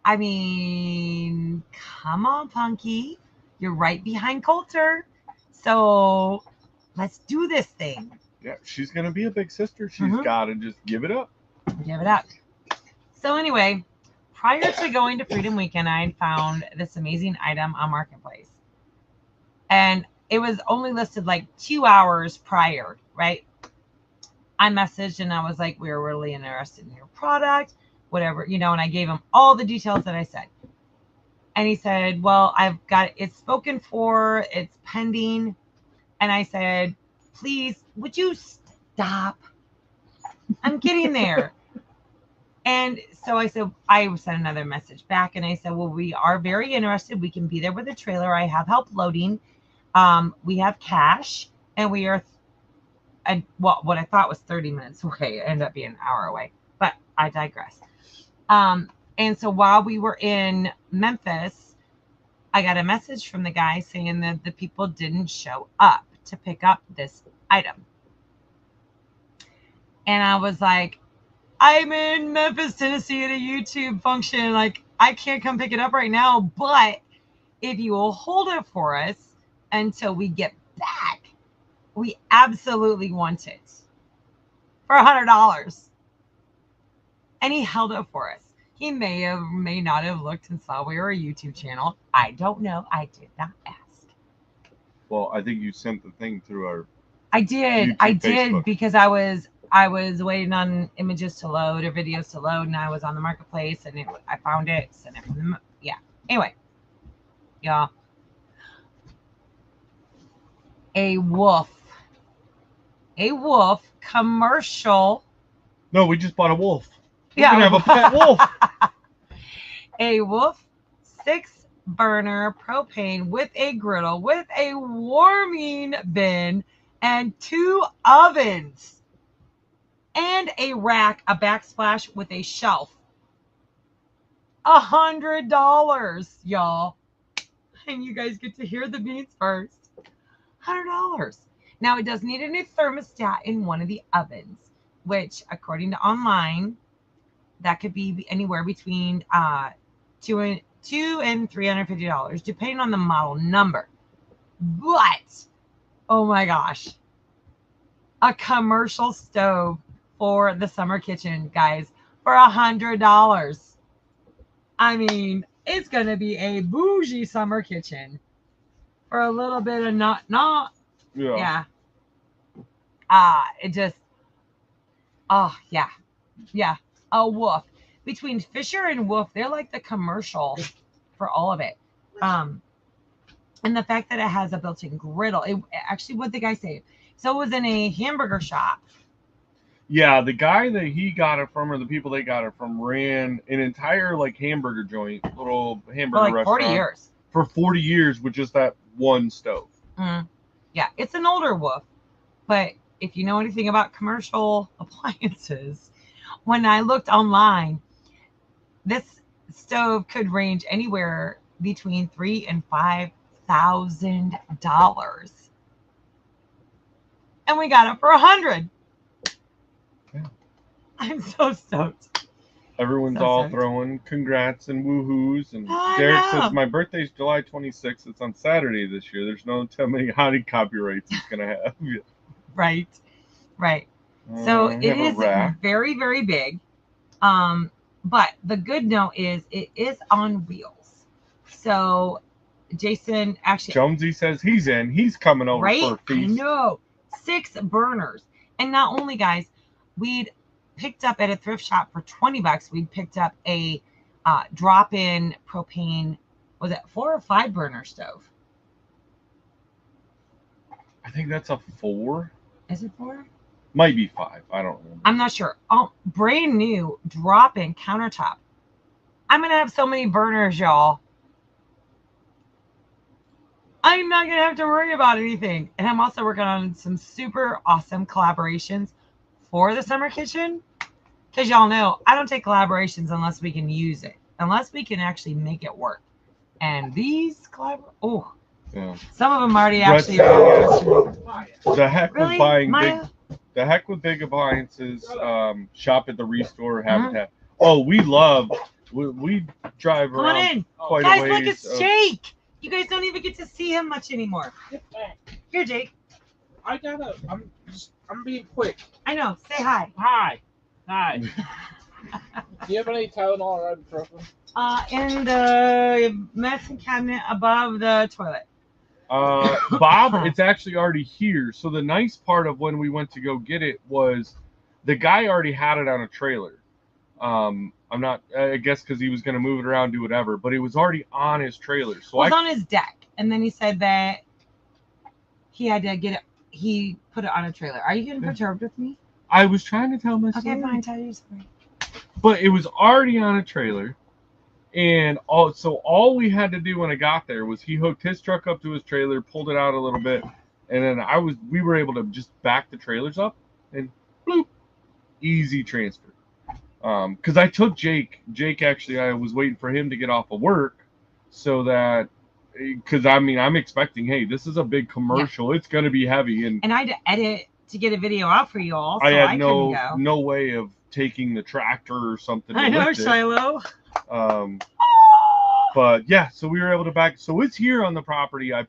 I mean, come on, Punky. You're right behind Coulter. So let's do this thing. Yeah, she's gonna be a big sister. She's gotta just give it up. Give it up. So anyway, prior to going to Freedom Weekend, I had found this amazing item on Marketplace. And it was only listed like 2 hours prior, right? I messaged and I was like, we're really interested in your product, whatever, and I gave him all the details that I said. And he said, well, I've got it's spoken for, it's pending. And I said, please, would you stop? I'm getting there. And so I sent another message back and I said, well, we are very interested. We can be there with a trailer. I have help loading. We have cash and we are, what I thought was 30 minutes away. It ended up being an hour away, but I digress. And so while we were in Memphis, I got a message from the guy saying that the people didn't show up to pick up this item. And I was like, I'm in Memphis, Tennessee at a YouTube function. Like, I can't come pick it up right now, but if you will hold it for us until we get back, we absolutely want it for $100. And he held it for us. He may not have looked and saw we were a YouTube channel. I don't know. I did not ask. Well, I think you sent the thing through our. I did. YouTube, I did Facebook. because I was waiting on images to load or videos to load, and I was on the marketplace, and I found it, sent it from the Anyway, y'all, a wolf commercial. No, we just bought a wolf. We're Yeah, gonna have a pet wolf. A wolf 6-burner propane with a griddle, with a warming bin, and 2 ovens, and a rack, a backsplash with a shelf. $100, y'all. And you guys get to hear the beans first. $100. Now it does need a new thermostat in one of the ovens, which according to online, that could be anywhere between $200 and $350, depending on the model number. But oh my gosh, a commercial stove for the summer kitchen, guys, for $100. I mean, it's gonna be a bougie summer kitchen for a little bit of yeah. It just, yeah. A wolf. Between Fisher and Wolf, they're like the commercial for all of it. And the fact that it has a built-in griddle. It actually, what the guy say? So it was in a hamburger shop. Yeah, the guy that he got it from, or the people they got it from, ran an entire like hamburger joint, little For hamburger like 40 restaurant years. for 40 years with just that one stove. Mm. Yeah, it's an older wolf. But if you know anything about commercial appliances, when I looked online, this stove could range anywhere between $3,000 and $5,000, and we got it for $100. Yeah. I'm so stoked. Everyone's So all stoked. throwing congrats and woohoos. And I Derek know. says, my birthday's July 26th. It's on Saturday this year. There's no telling how many copyrights it's going to have. Right. So I it have a is rack. very, very big. But the good note is it is on wheels. So Jason actually, Jonesy says he's in. He's coming over right? for a I feast. know. 6 burners. And not only, guys, we'd picked up at a thrift shop for $20. We'd picked up a drop-in propane. Was it 4 or 5 burner stove? I think that's a 4. Is it 4? Might be 5. I don't remember. I'm not sure. Oh, brand new drop-in countertop. I'm gonna have so many burners, y'all. I'm not gonna have to worry about anything. And I'm also working on some super awesome collaborations for the summer kitchen. Because y'all know I don't take collaborations unless we can use it, unless we can actually make it work. And these Yeah. some of them already Brett's actually. The heck Really, with buying Maya? the heck with big appliances. Shop at the Restore Habitat. Oh, we drive Come on around in, quite guys. a Look, ways. it's Jake. You guys don't even get to see him much anymore. Here, Jake. I'm being quick. I know. Say hi. Hi. Do you have any Tylenol or ibuprofen? In the medicine cabinet above the toilet. Bob, it's actually already here. So the nice part of when we went to go get it was the guy already had it on a trailer. I guess because he was going to move it around, do whatever, but it was already on his trailer. So It was on his deck, and then he said that he had to get it. He put it on a trailer. Are you getting perturbed with me? I was trying to tell my story. Okay, fine. Tell your story. But it was already on a trailer. And all we had to do when I got there was he hooked his truck up to his trailer, pulled it out a little bit, and then we were able to just back the trailers up and bloop, easy transfer. Because I took Jake actually, I was waiting for him to get off of work so that, because I'm expecting, hey, this is a big commercial, it's going to be heavy, and I had to edit to get a video out for you all. So I had couldn't go. no way of taking the tractor or something. I know, Shiloh. But yeah, so we were able to back. So it's here on the property. I've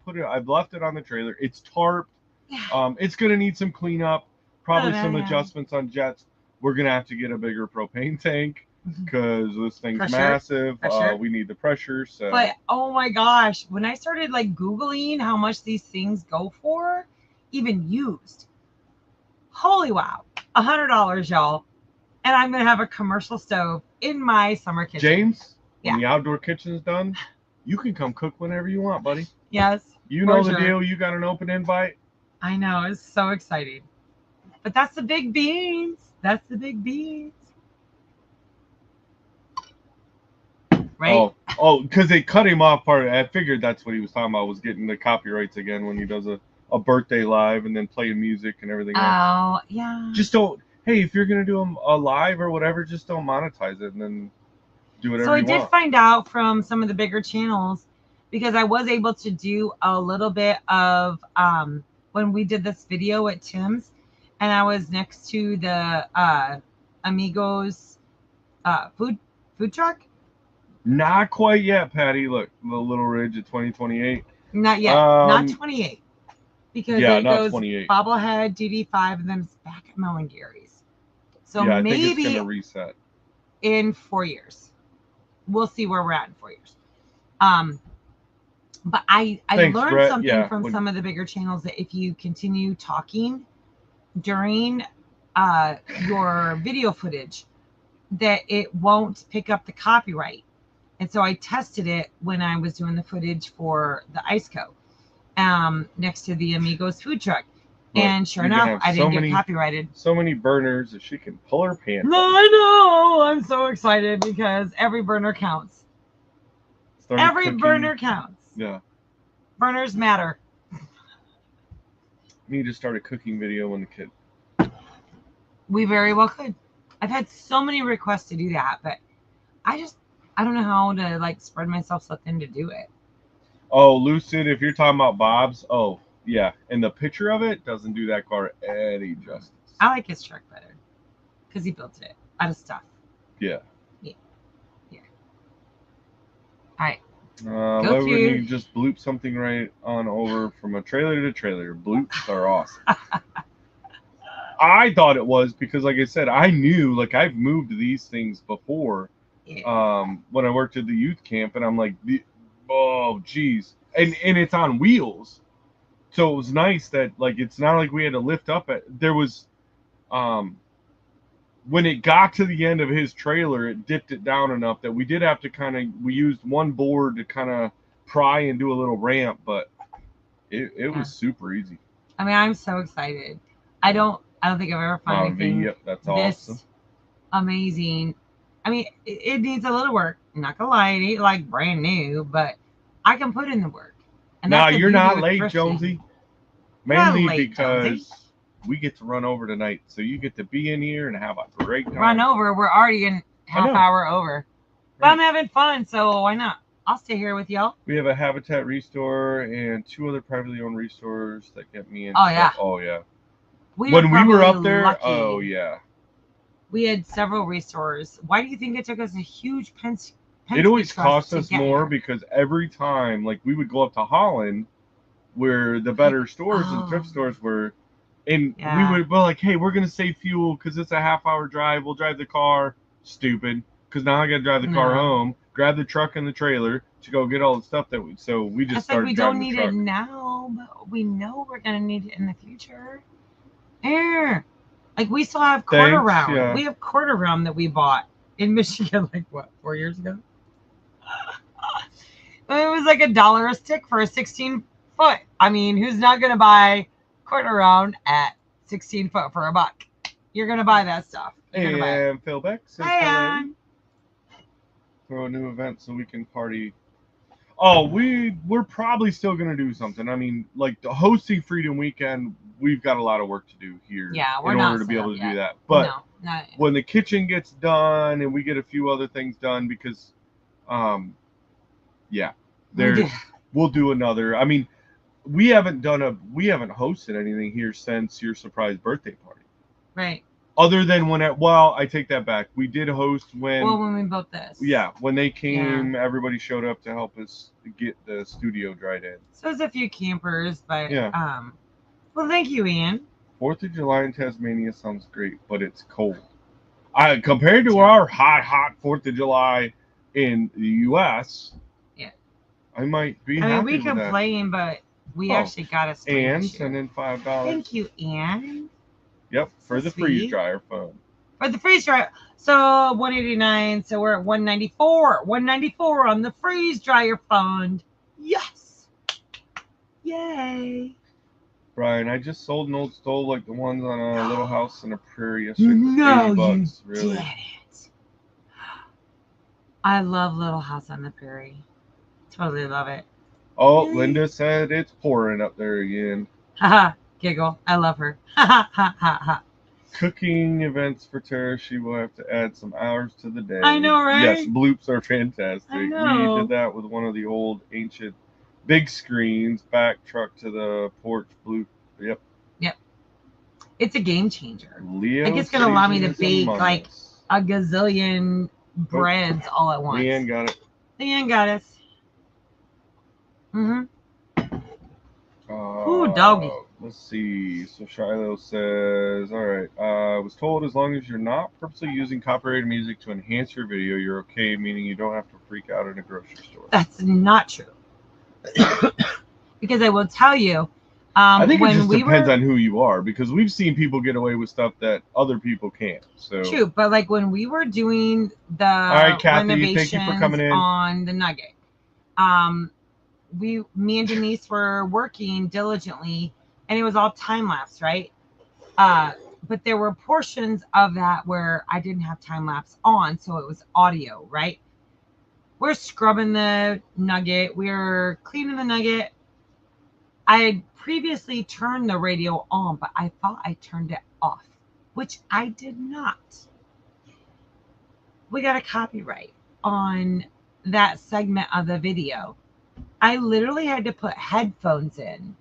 left it on the trailer. It's tarped. Yeah. It's gonna need some cleanup, probably some yeah. adjustments on jets. We're gonna have to get a bigger propane tank because this thing's Pressure. massive. Pressure. We need the pressure. So. But oh my gosh, when I started like Googling how much these things go for, even used, holy wow, $100, y'all, and I'm gonna have a commercial stove in my summer kitchen. James, Yeah. when the outdoor kitchen is done, you can come cook whenever you want, buddy. Yes. You know the deal. You got an open invite. I know. It's so exciting. But that's the big beans. That's the big beans. Right? Oh, because they cut him off part. I figured that's what he was talking about, was getting the copyrights again when he does a birthday live and then playing music and everything else. Oh, yeah. Just don't. Hey, if you're gonna do a live or whatever, just don't monetize it and then do whatever So I you did want. find out from some of the bigger channels, because I was able to do a little bit of when we did this video at Tim's, and I was next to the Amigos food truck. Not quite yet, Patty. Look, the Little Ridge at 2028. Not yet. Not 28. Because it not goes 28. Bobblehead, DD5, and then it's back at Moe and Gary's. So yeah, I maybe think it's gonna reset in 4 years. We'll see where we're at in 4 years. But I Thanks, learned Brett. something from some of the bigger channels, that if you continue talking during your video footage, that it won't pick up the copyright. And so I tested it when I was doing the footage for the Ice Co. Next to the Amigos food truck. But And sure you can enough, have I so didn't get many- copyrighted. So many burners that she can pull her pants No, up. I know. I'm so excited because every burner counts. Started Every cooking. burner counts. Yeah. Burners matter. Me just start a cooking video when the kid. We very well could. I've had so many requests to do that, but I don't know how to like spread myself so thin to do it. Oh, Lucid, if you're talking about Bob's, oh, yeah. And the picture of it doesn't do that car any justice. I like his truck better because he built it out of stuff. Yeah. All right. Why Go wouldn't you through. just bloop something right on over from a trailer to trailer? Bloops are awesome. I thought it was because, like I said, I knew, like, I've moved these things before Yeah. when I worked at the youth camp, and I'm like, oh, geez. And it's on wheels. So it was nice that, like, it's not like we had to lift up it. There was, when it got to the end of his trailer, it dipped it down enough that we did have to we used one board to kind of pry and do a little ramp, but it was super easy. I mean, I'm so excited. I don't think I've ever found anything Yep, that's this awesome. amazing. I mean, it needs a little work. I'm not gonna lie, it ain't like brand new, but I can put in the work. And Now that's the you're beauty not with late, thrifting. Jonesy. You're not Mainly late, because Jonesy. we get to run over tonight, so you get to be in here and have a great time. Run over. We're already in half know. hour over. But Right. I'm having fun, so why not? I'll stay here with y'all. We have a Habitat Restore and 2 other privately owned restores that get me in. Oh, yeah. Oh, yeah. We When we were probably up there, lucky. oh, yeah. We had several restores. Why do you think it took us a huge It always trust cost to us get more here? because every time, like, we would go up to Holland where the better stores and Oh. thrift stores were, and Yeah. we would be like, hey, we're going to save fuel because it's a half-hour drive. We'll drive the car. Stupid. Because now I got to drive the car No. home, grab the truck and the trailer to go get all the stuff that we. So we just It's like started we driving don't the need truck. it now, but we know we're gonna need it in the future. Here, like we still have quarter Thanks, round. yeah. We have quarter round that we bought in Michigan, like what, 4 years ago? It was like $1 a stick for a 16-foot. I mean, who's not gonna buy quarter round at 16 foot for $1? You're gonna buy that stuff. You're gonna buy it. And Phil Beck says Hey, hello. Throw a new event so we can party. Oh, we're probably still gonna do something. I mean, like the hosting Freedom Weekend, we've got a lot of work to do here Yeah, we're in not order to be set able up to do yet. that. But no, not when the kitchen gets done and we get a few other things done, because yeah, we'll do another. I mean, we haven't hosted anything here since your surprise birthday party. right. Other than I take that back. We did host When we built this. yeah, when they came, everybody showed up to help us get the studio dried in. So there's a few campers, but Yeah. well, thank you, Ian. 4th of July in Tasmania sounds great, but it's cold. Compared to our hot 4th of July in the U.S., Yeah. I might be I happy mean, we with that. complain, but we actually got us. And send in $5. Thank you, Ian. Yep, for So the freeze sweet. dryer phone. For the freeze dryer. So 189. So we're at 194. 194 on the freeze dryer fund. Yes. Yay. Brian, I just sold an old stove like the ones on a Little House in a Prairie yesterday. No, for $80, you really. didn't. I love Little House on the Prairie. Totally love it. Oh, Really? Linda said it's pouring up there again. Haha. Giggle. I love her. Ha ha ha ha. Cooking events for Tara. She will have to add some hours to the day. I know, right? Yes, bloops are fantastic. I know. We did that with one of the old ancient big screens, back truck to the porch bloop. Yep. It's a game changer. Leo Like, it's gonna allow me to Seasons bake, Among like, Us. A gazillion breads all at once. Leanne got it. Leanne got us. Mm-hmm. Uh, Ooh, doggy. Let's see. So Shiloh says, all right, I was told as long as you're not purposely using copyrighted music to enhance your video, you're okay, meaning you don't have to freak out in a grocery store. That's not true. Because I will tell you, I think it when just we depends were on who you are, because we've seen people get away with stuff that other people can't. So true, but like when we were doing the right, Kathy, renovations thank you for coming in. on the Nugget, me and Denise were working diligently, and it was all time lapse, right? But there were portions of that where I didn't have time lapse on, so it was audio, right? We're scrubbing the nugget, we're cleaning the nugget. I had previously turned the radio on, but I thought I turned it off, which I did not. We got a copyright on that segment of the video. I literally had to put headphones in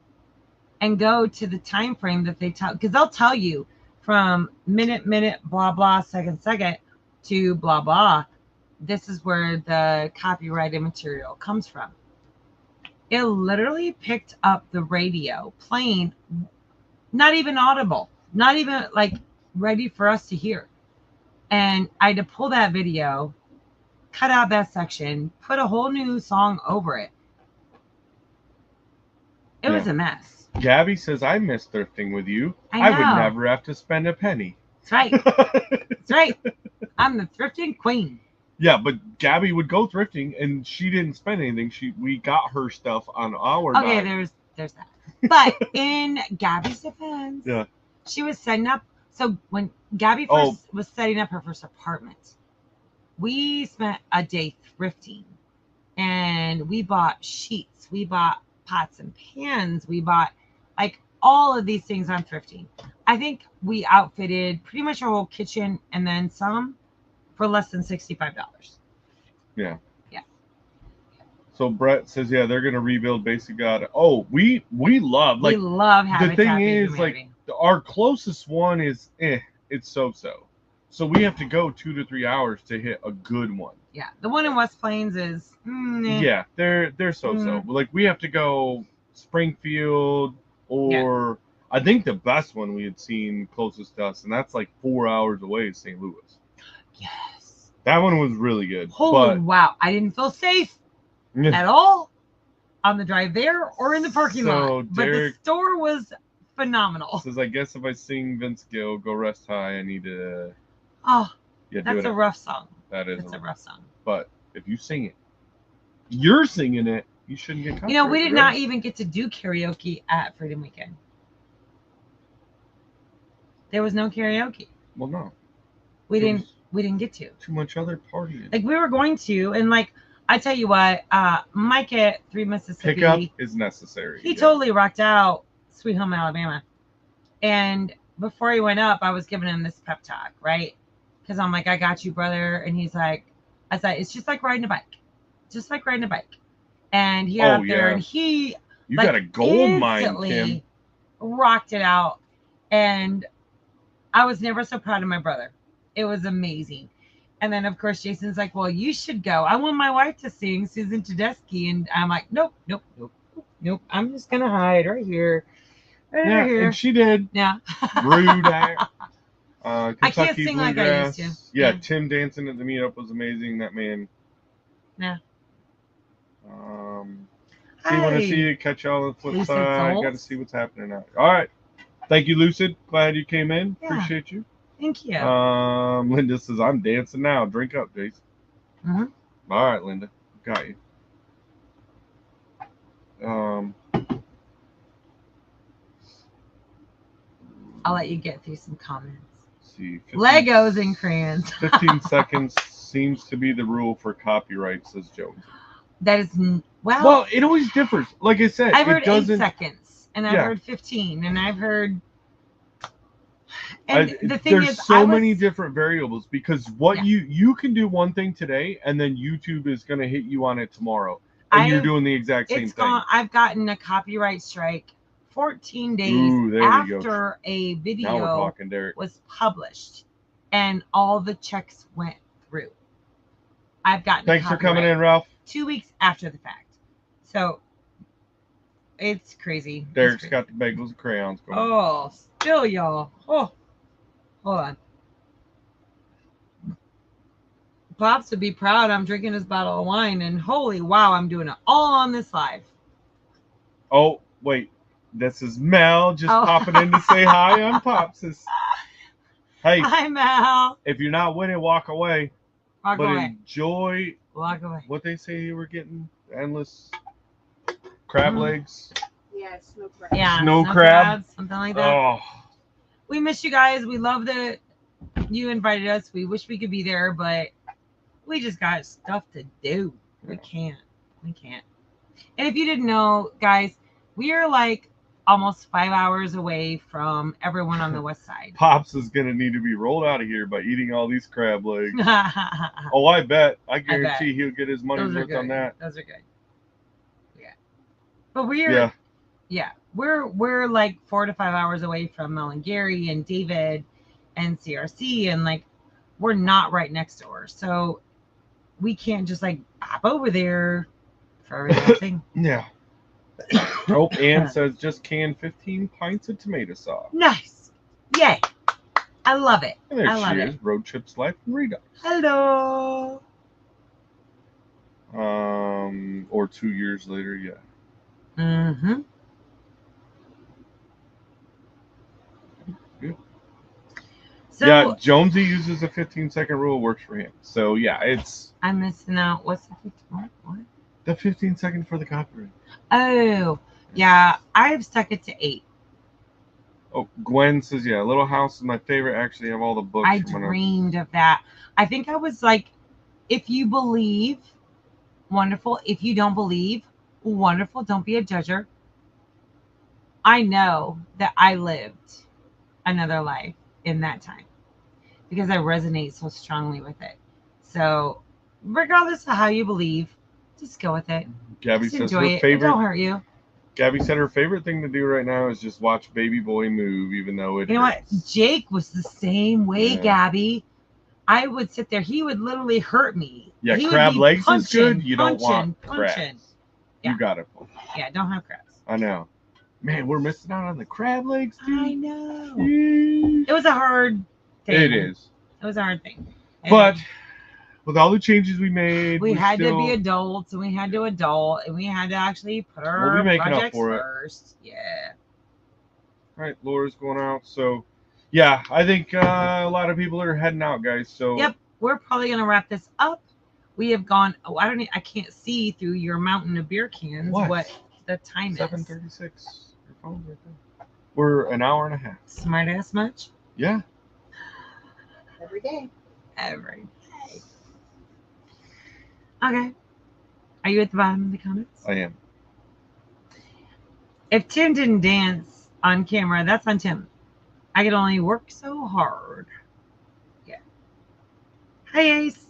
and go to the time frame that they tell, because they'll tell you from minute, blah, blah, second, to blah, blah. This is where the copyrighted material comes from. It literally picked up the radio playing, not even audible, not even like ready for us to hear. And I had to pull that video, cut out that section, put a whole new song over it. It was a mess. Gabby says, I miss thrifting with you. I would never have to spend a penny. That's right. That's right. I'm the thrifting queen. Yeah, but Gabby would go thrifting and she didn't spend anything. We got her stuff on our Okay, dime. there's that. But in Gabby's defense, Yeah. She was setting up. So when Gabby first was setting up her first apartment, we spent a day thrifting, and we bought sheets, we bought pots and pans, we bought like all of these things on thrifting. I think we outfitted pretty much our whole kitchen and then some for less than $65. Yeah. Yeah. So Brett says, yeah, they're gonna rebuild Basic God. Oh, we love We love the Habitat thing for is Humanity. like our closest one is it's so. So we have to go 2 to 3 hours to hit a good one. Yeah, the one in West Plains is Yeah, they're so. Like we have to go Springfield or I think the best one we had seen closest to us, and that's like 4 hours away, is St. Louis. Yes. That one was really good. Holy wow! I didn't feel safe at all on the drive there or in the parking lot. But the store was phenomenal. Says, I guess if I sing Vince Gill, Go Rest High, I need to. Oh, that's a rough song. That is a rough song. But if you sing it, you're singing it, you shouldn't get copyrighted. You know, we did not even get to do karaoke at Freedom Weekend. There was no karaoke. Well, no. We didn't get to. Too much other partying. Like we were going to, and like I tell you what, Mike at 3 Mississippi. Pickup is necessary. He totally rocked out Sweet Home Alabama. And before he went up, I was giving him this pep talk, right? Because I'm like, I got you, brother. And he's like, I said, it's just like riding a bike. Just like riding a bike. And he got up there and he got a gold mine, Kim. Rocked it out. And I was never so proud of my brother. It was amazing. And then, of course, Jason's like, well, you should go. I want my wife to sing Susan Tedeschi. And I'm like, nope. I'm just going to hide right here. Right here. And she did. Yeah. Rude act. I can't sing like I used to. Yeah, Tim dancing at the meetup was amazing. That man. Yeah. See, want to see you. Catch y'all on the flip side. Got to see what's happening now. All right. Thank you, Lucid. Glad you came in. Yeah. Appreciate you. Thank you. Linda says, I'm dancing now. Drink up, Jason. Mm-hmm. All right, Linda. Got you. I'll let you get through some comments. See, Legos and crayons. 15 seconds seems to be the rule for copyright, says Jones. That is, well, it always differs. Like I said, I've heard 8 seconds, and I've heard 15, and I've heard. And the thing there's is, so many different variables because what you can do one thing today, and then YouTube is going to hit you on it tomorrow, and you're doing the exact same thing. I've gotten a copyright strike 14 days after a video was published, and all the checks went through. I've gotten. Thanks for coming in, Ralph. 2 weeks after the fact, so it's crazy. Derek's got the bagels and crayons going. Oh, still, y'all. Oh, hold on. Pops would be proud. I'm drinking this bottle of wine, and holy wow, I'm doing it all on this live. Oh wait, this is Mel just popping in to say hi. I'm Pops. Hey, hi Mel. If you're not winning, walk away. Walk away. Enjoy. Walk away. What they say you were getting? Endless crab legs. Yeah. Yeah, snow crab. Yeah, Snow crab? crabs, something like that. Oh, We miss you guys. We love that you invited us. We wish we could be there, but we just got stuff to do. We can't. We can't. And if you didn't know, guys, we are like almost 5 hours away from everyone on the west side. Pops is gonna need to be rolled out of here by eating all these crab legs. Oh, I bet. I guarantee he'll get his money's Those are worth good. on that. Those are good. Yeah. But we're like 4 to 5 hours away from Mel and Gary and David and CRC, and like we're not right next door, so we can't just like hop over there for everything. Yeah. Oh, Ann says just can 15 pints of tomato sauce. Nice. Yay. I love it. And there I love she it. is. Road trips life and Redux. Hello. Or 2 years later, yeah. Mm-hmm. Good. So Yeah, Jonesy uses a 15-second rule, works for him. So yeah, it's I'm missing out. What's the 15? What? the 15 second for the copyright. Oh, yeah. I've stuck it to 8. Oh, Gwen says, yeah, Little House is my favorite. Actually, I have all the books. I from when dreamed of that. I think I was like, if you believe, wonderful. If you don't believe, wonderful. Don't be a judger. I know that I lived another life in that time because I resonate so strongly with it. So, regardless of how you believe, just go with it. Gabby Just says enjoy her it. It favorite. don't hurt you. Gabby said her favorite thing to do right now is just watch Baby Boy move, even though it. You know what? hurts. Jake was the same way, Yeah. Gabby. I would sit there. He would literally hurt me. Yeah, He would crab be legs punching, is good. You don't punching, want crabs. punching. Yeah. You got it. Yeah, don't have crabs. I know. Man, we're missing out on the crab legs, dude. I know. Yeesh. It was a hard thing. It is. It was a hard thing. But with all the changes we made, we had still, to be adults, and we had to adult, and we had to actually put our We'll be making up projects for it. first. Yeah. Right, Laura's going out. So, yeah, I think a lot of people are heading out, guys. So, Yep. We're probably gonna wrap this up. We have gone. Oh, I can't see through your mountain of beer cans what the time is. 7:36. Your phone's right there. We're an hour and a half. Smart ass much? Yeah. Every day. Every day. Okay. Are you at the bottom of the comments? I am. If Tim didn't dance on camera, that's on Tim. I could only work so hard. Yeah. Hi, Ace.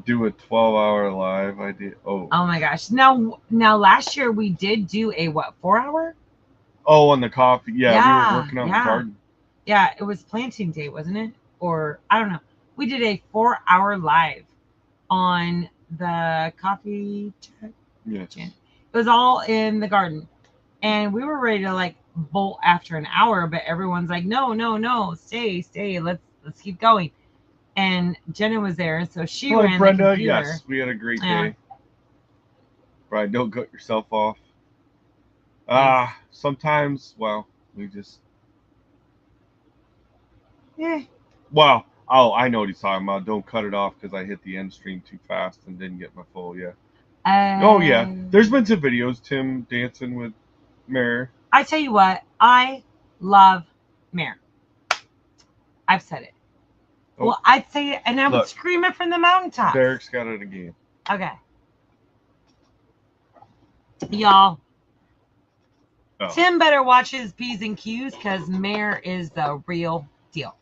Do a 12-hour live. I did. Oh, Oh my gosh. Now last year we did do a 4-hour? on the coffee. Yeah, we Yeah, were working on yeah. the garden. Yeah, it was planting day, wasn't it? Or I don't know. We did a 4-hour live on the coffee chat. Yes. It was all in the garden. And we were ready to like bolt after an hour, but everyone's like, no, stay. Let's keep going. And Jenna was there, so she Hello, ran Brenda. the computer. Yes, we had a great Yeah. day. Right, don't cut yourself off. Sometimes, well, we just. Yeah. Well, oh, I know what he's talking about. Don't cut it off because I hit the end stream too fast and didn't get my full. Yeah. Oh yeah, there's been some videos. Tim dancing with Mare. I tell you what, I love Mare. I've said it. Oh. Well, I'd say it, and I would Look. scream it from the mountaintops. Derek's got it again. Okay. Y'all, Oh. Tim better watch his P's and Q's because Mare is the real deal.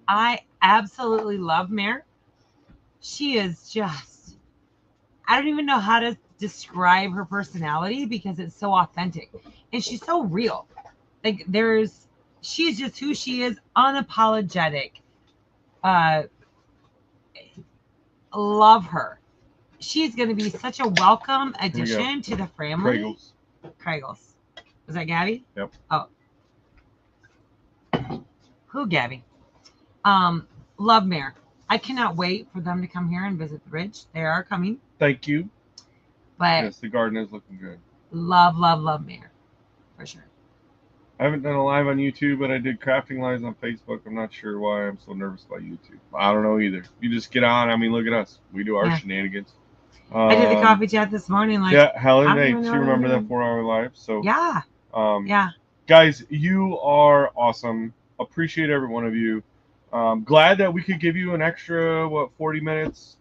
I absolutely love Mare. She is just, I don't even know how to describe her personality because it's so authentic. And she's so real. Like she's just who she is, unapologetic. Love her. She's going to be such a welcome addition to the family. Kraggles. Was that Gabby? Yep. Oh. Who, Gabby? Love Mare. I cannot wait for them to come here and visit the ridge. They are coming. Thank you. But yes, the garden is looking good. love Mare. For sure. I haven't done a live on YouTube, but I did crafting lives on Facebook. I'm not sure why I'm so nervous about YouTube. I don't know either. You just get on. I mean, look at us. We do our shenanigans. I did the coffee chat this morning. Like, yeah, Helen, I don't hey, even she know what I'm remembered that doing. 4-hour live. So Yeah, um, yeah. guys, you are awesome. Appreciate every one of you. Glad that we could give you an extra 40 minutes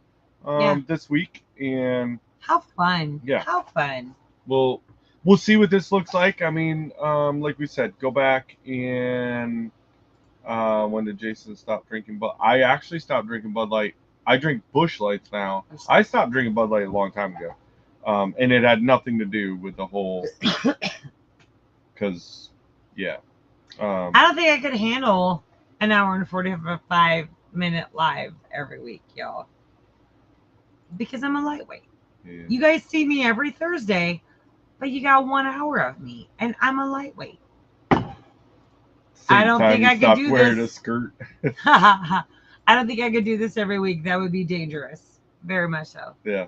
Yeah. this week, and How fun. Yeah. How fun. we'll see what this looks like. I mean, like we said, go back and when did Jason stop drinking? But I actually stopped drinking Bud Light. I drink Busch Lights now. I stopped drinking Bud Light a long time ago, and it had nothing to do with the whole. Because, yeah. I don't think I could handle an hour and 45-minute live every week, y'all. Because I'm a lightweight. Yeah. You guys see me every Thursday, but you got 1 hour of me, and I'm a lightweight. I don't think I could do wearing this. a skirt. I don't think I could do this every week. That would be dangerous. Very much so. Yeah.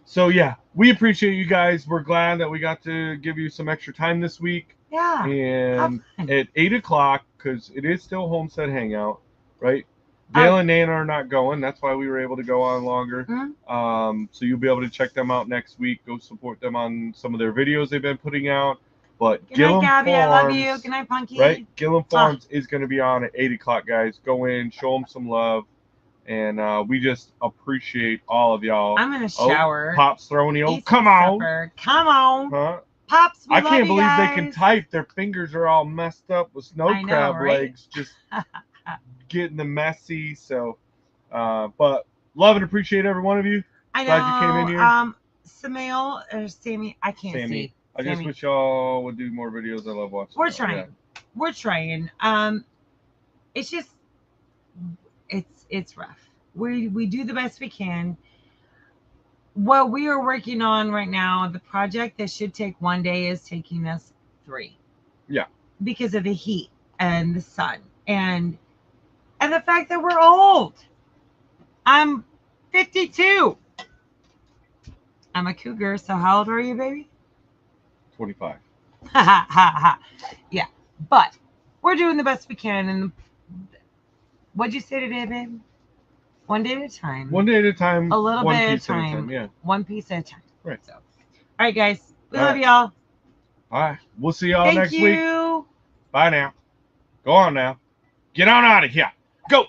So yeah, we appreciate you guys. We're glad that we got to give you some extra time this week. Yeah. And Have fun. at 8:00, because it is still Homestead Hangout, right? Dale and Nana are not going. That's why we were able to go on longer. Mhm. So you'll be able to check them out next week. Go support them on some of their videos they've been putting out. But Good night, Gillum Gabby. Farms, I love you. Good night, Punky. right? Gillum Farms is going to be on at 8:00, guys. Go in, show them some love, and we just appreciate all of y'all. I'm gonna shower. Pop's throwing the Eat come some on, supper. Come on. huh? Pops, we I love can't you believe guys. they can type. Their fingers are all messed up with snow I know, crab right? legs, just getting them messy. So, but love and appreciate every one of you. I know. Glad you came in here. Samail or Sammy, I can't Sammy. see. I just Sammy. wish y'all would do more videos. I love watching. We're them. trying. Yeah. We're trying. It's just it's rough. We do the best we can. What we are working on right now, the project that should take 1 day is taking us 3. Yeah. Because of the heat and the sun and the fact that we're old. I'm 52. I'm a cougar, so how old are you, baby? 25. Yeah, but we're doing the best we can. And what'd you say today, babe? 1 day at a time. 1 day at a time. A little one bit at a piece time. Yeah. One piece at a time. Right. So, all right, guys. We All love right. y'all. All right. We'll see y'all Thank next you. week. Bye now. Go on now. Get on out of here. Go.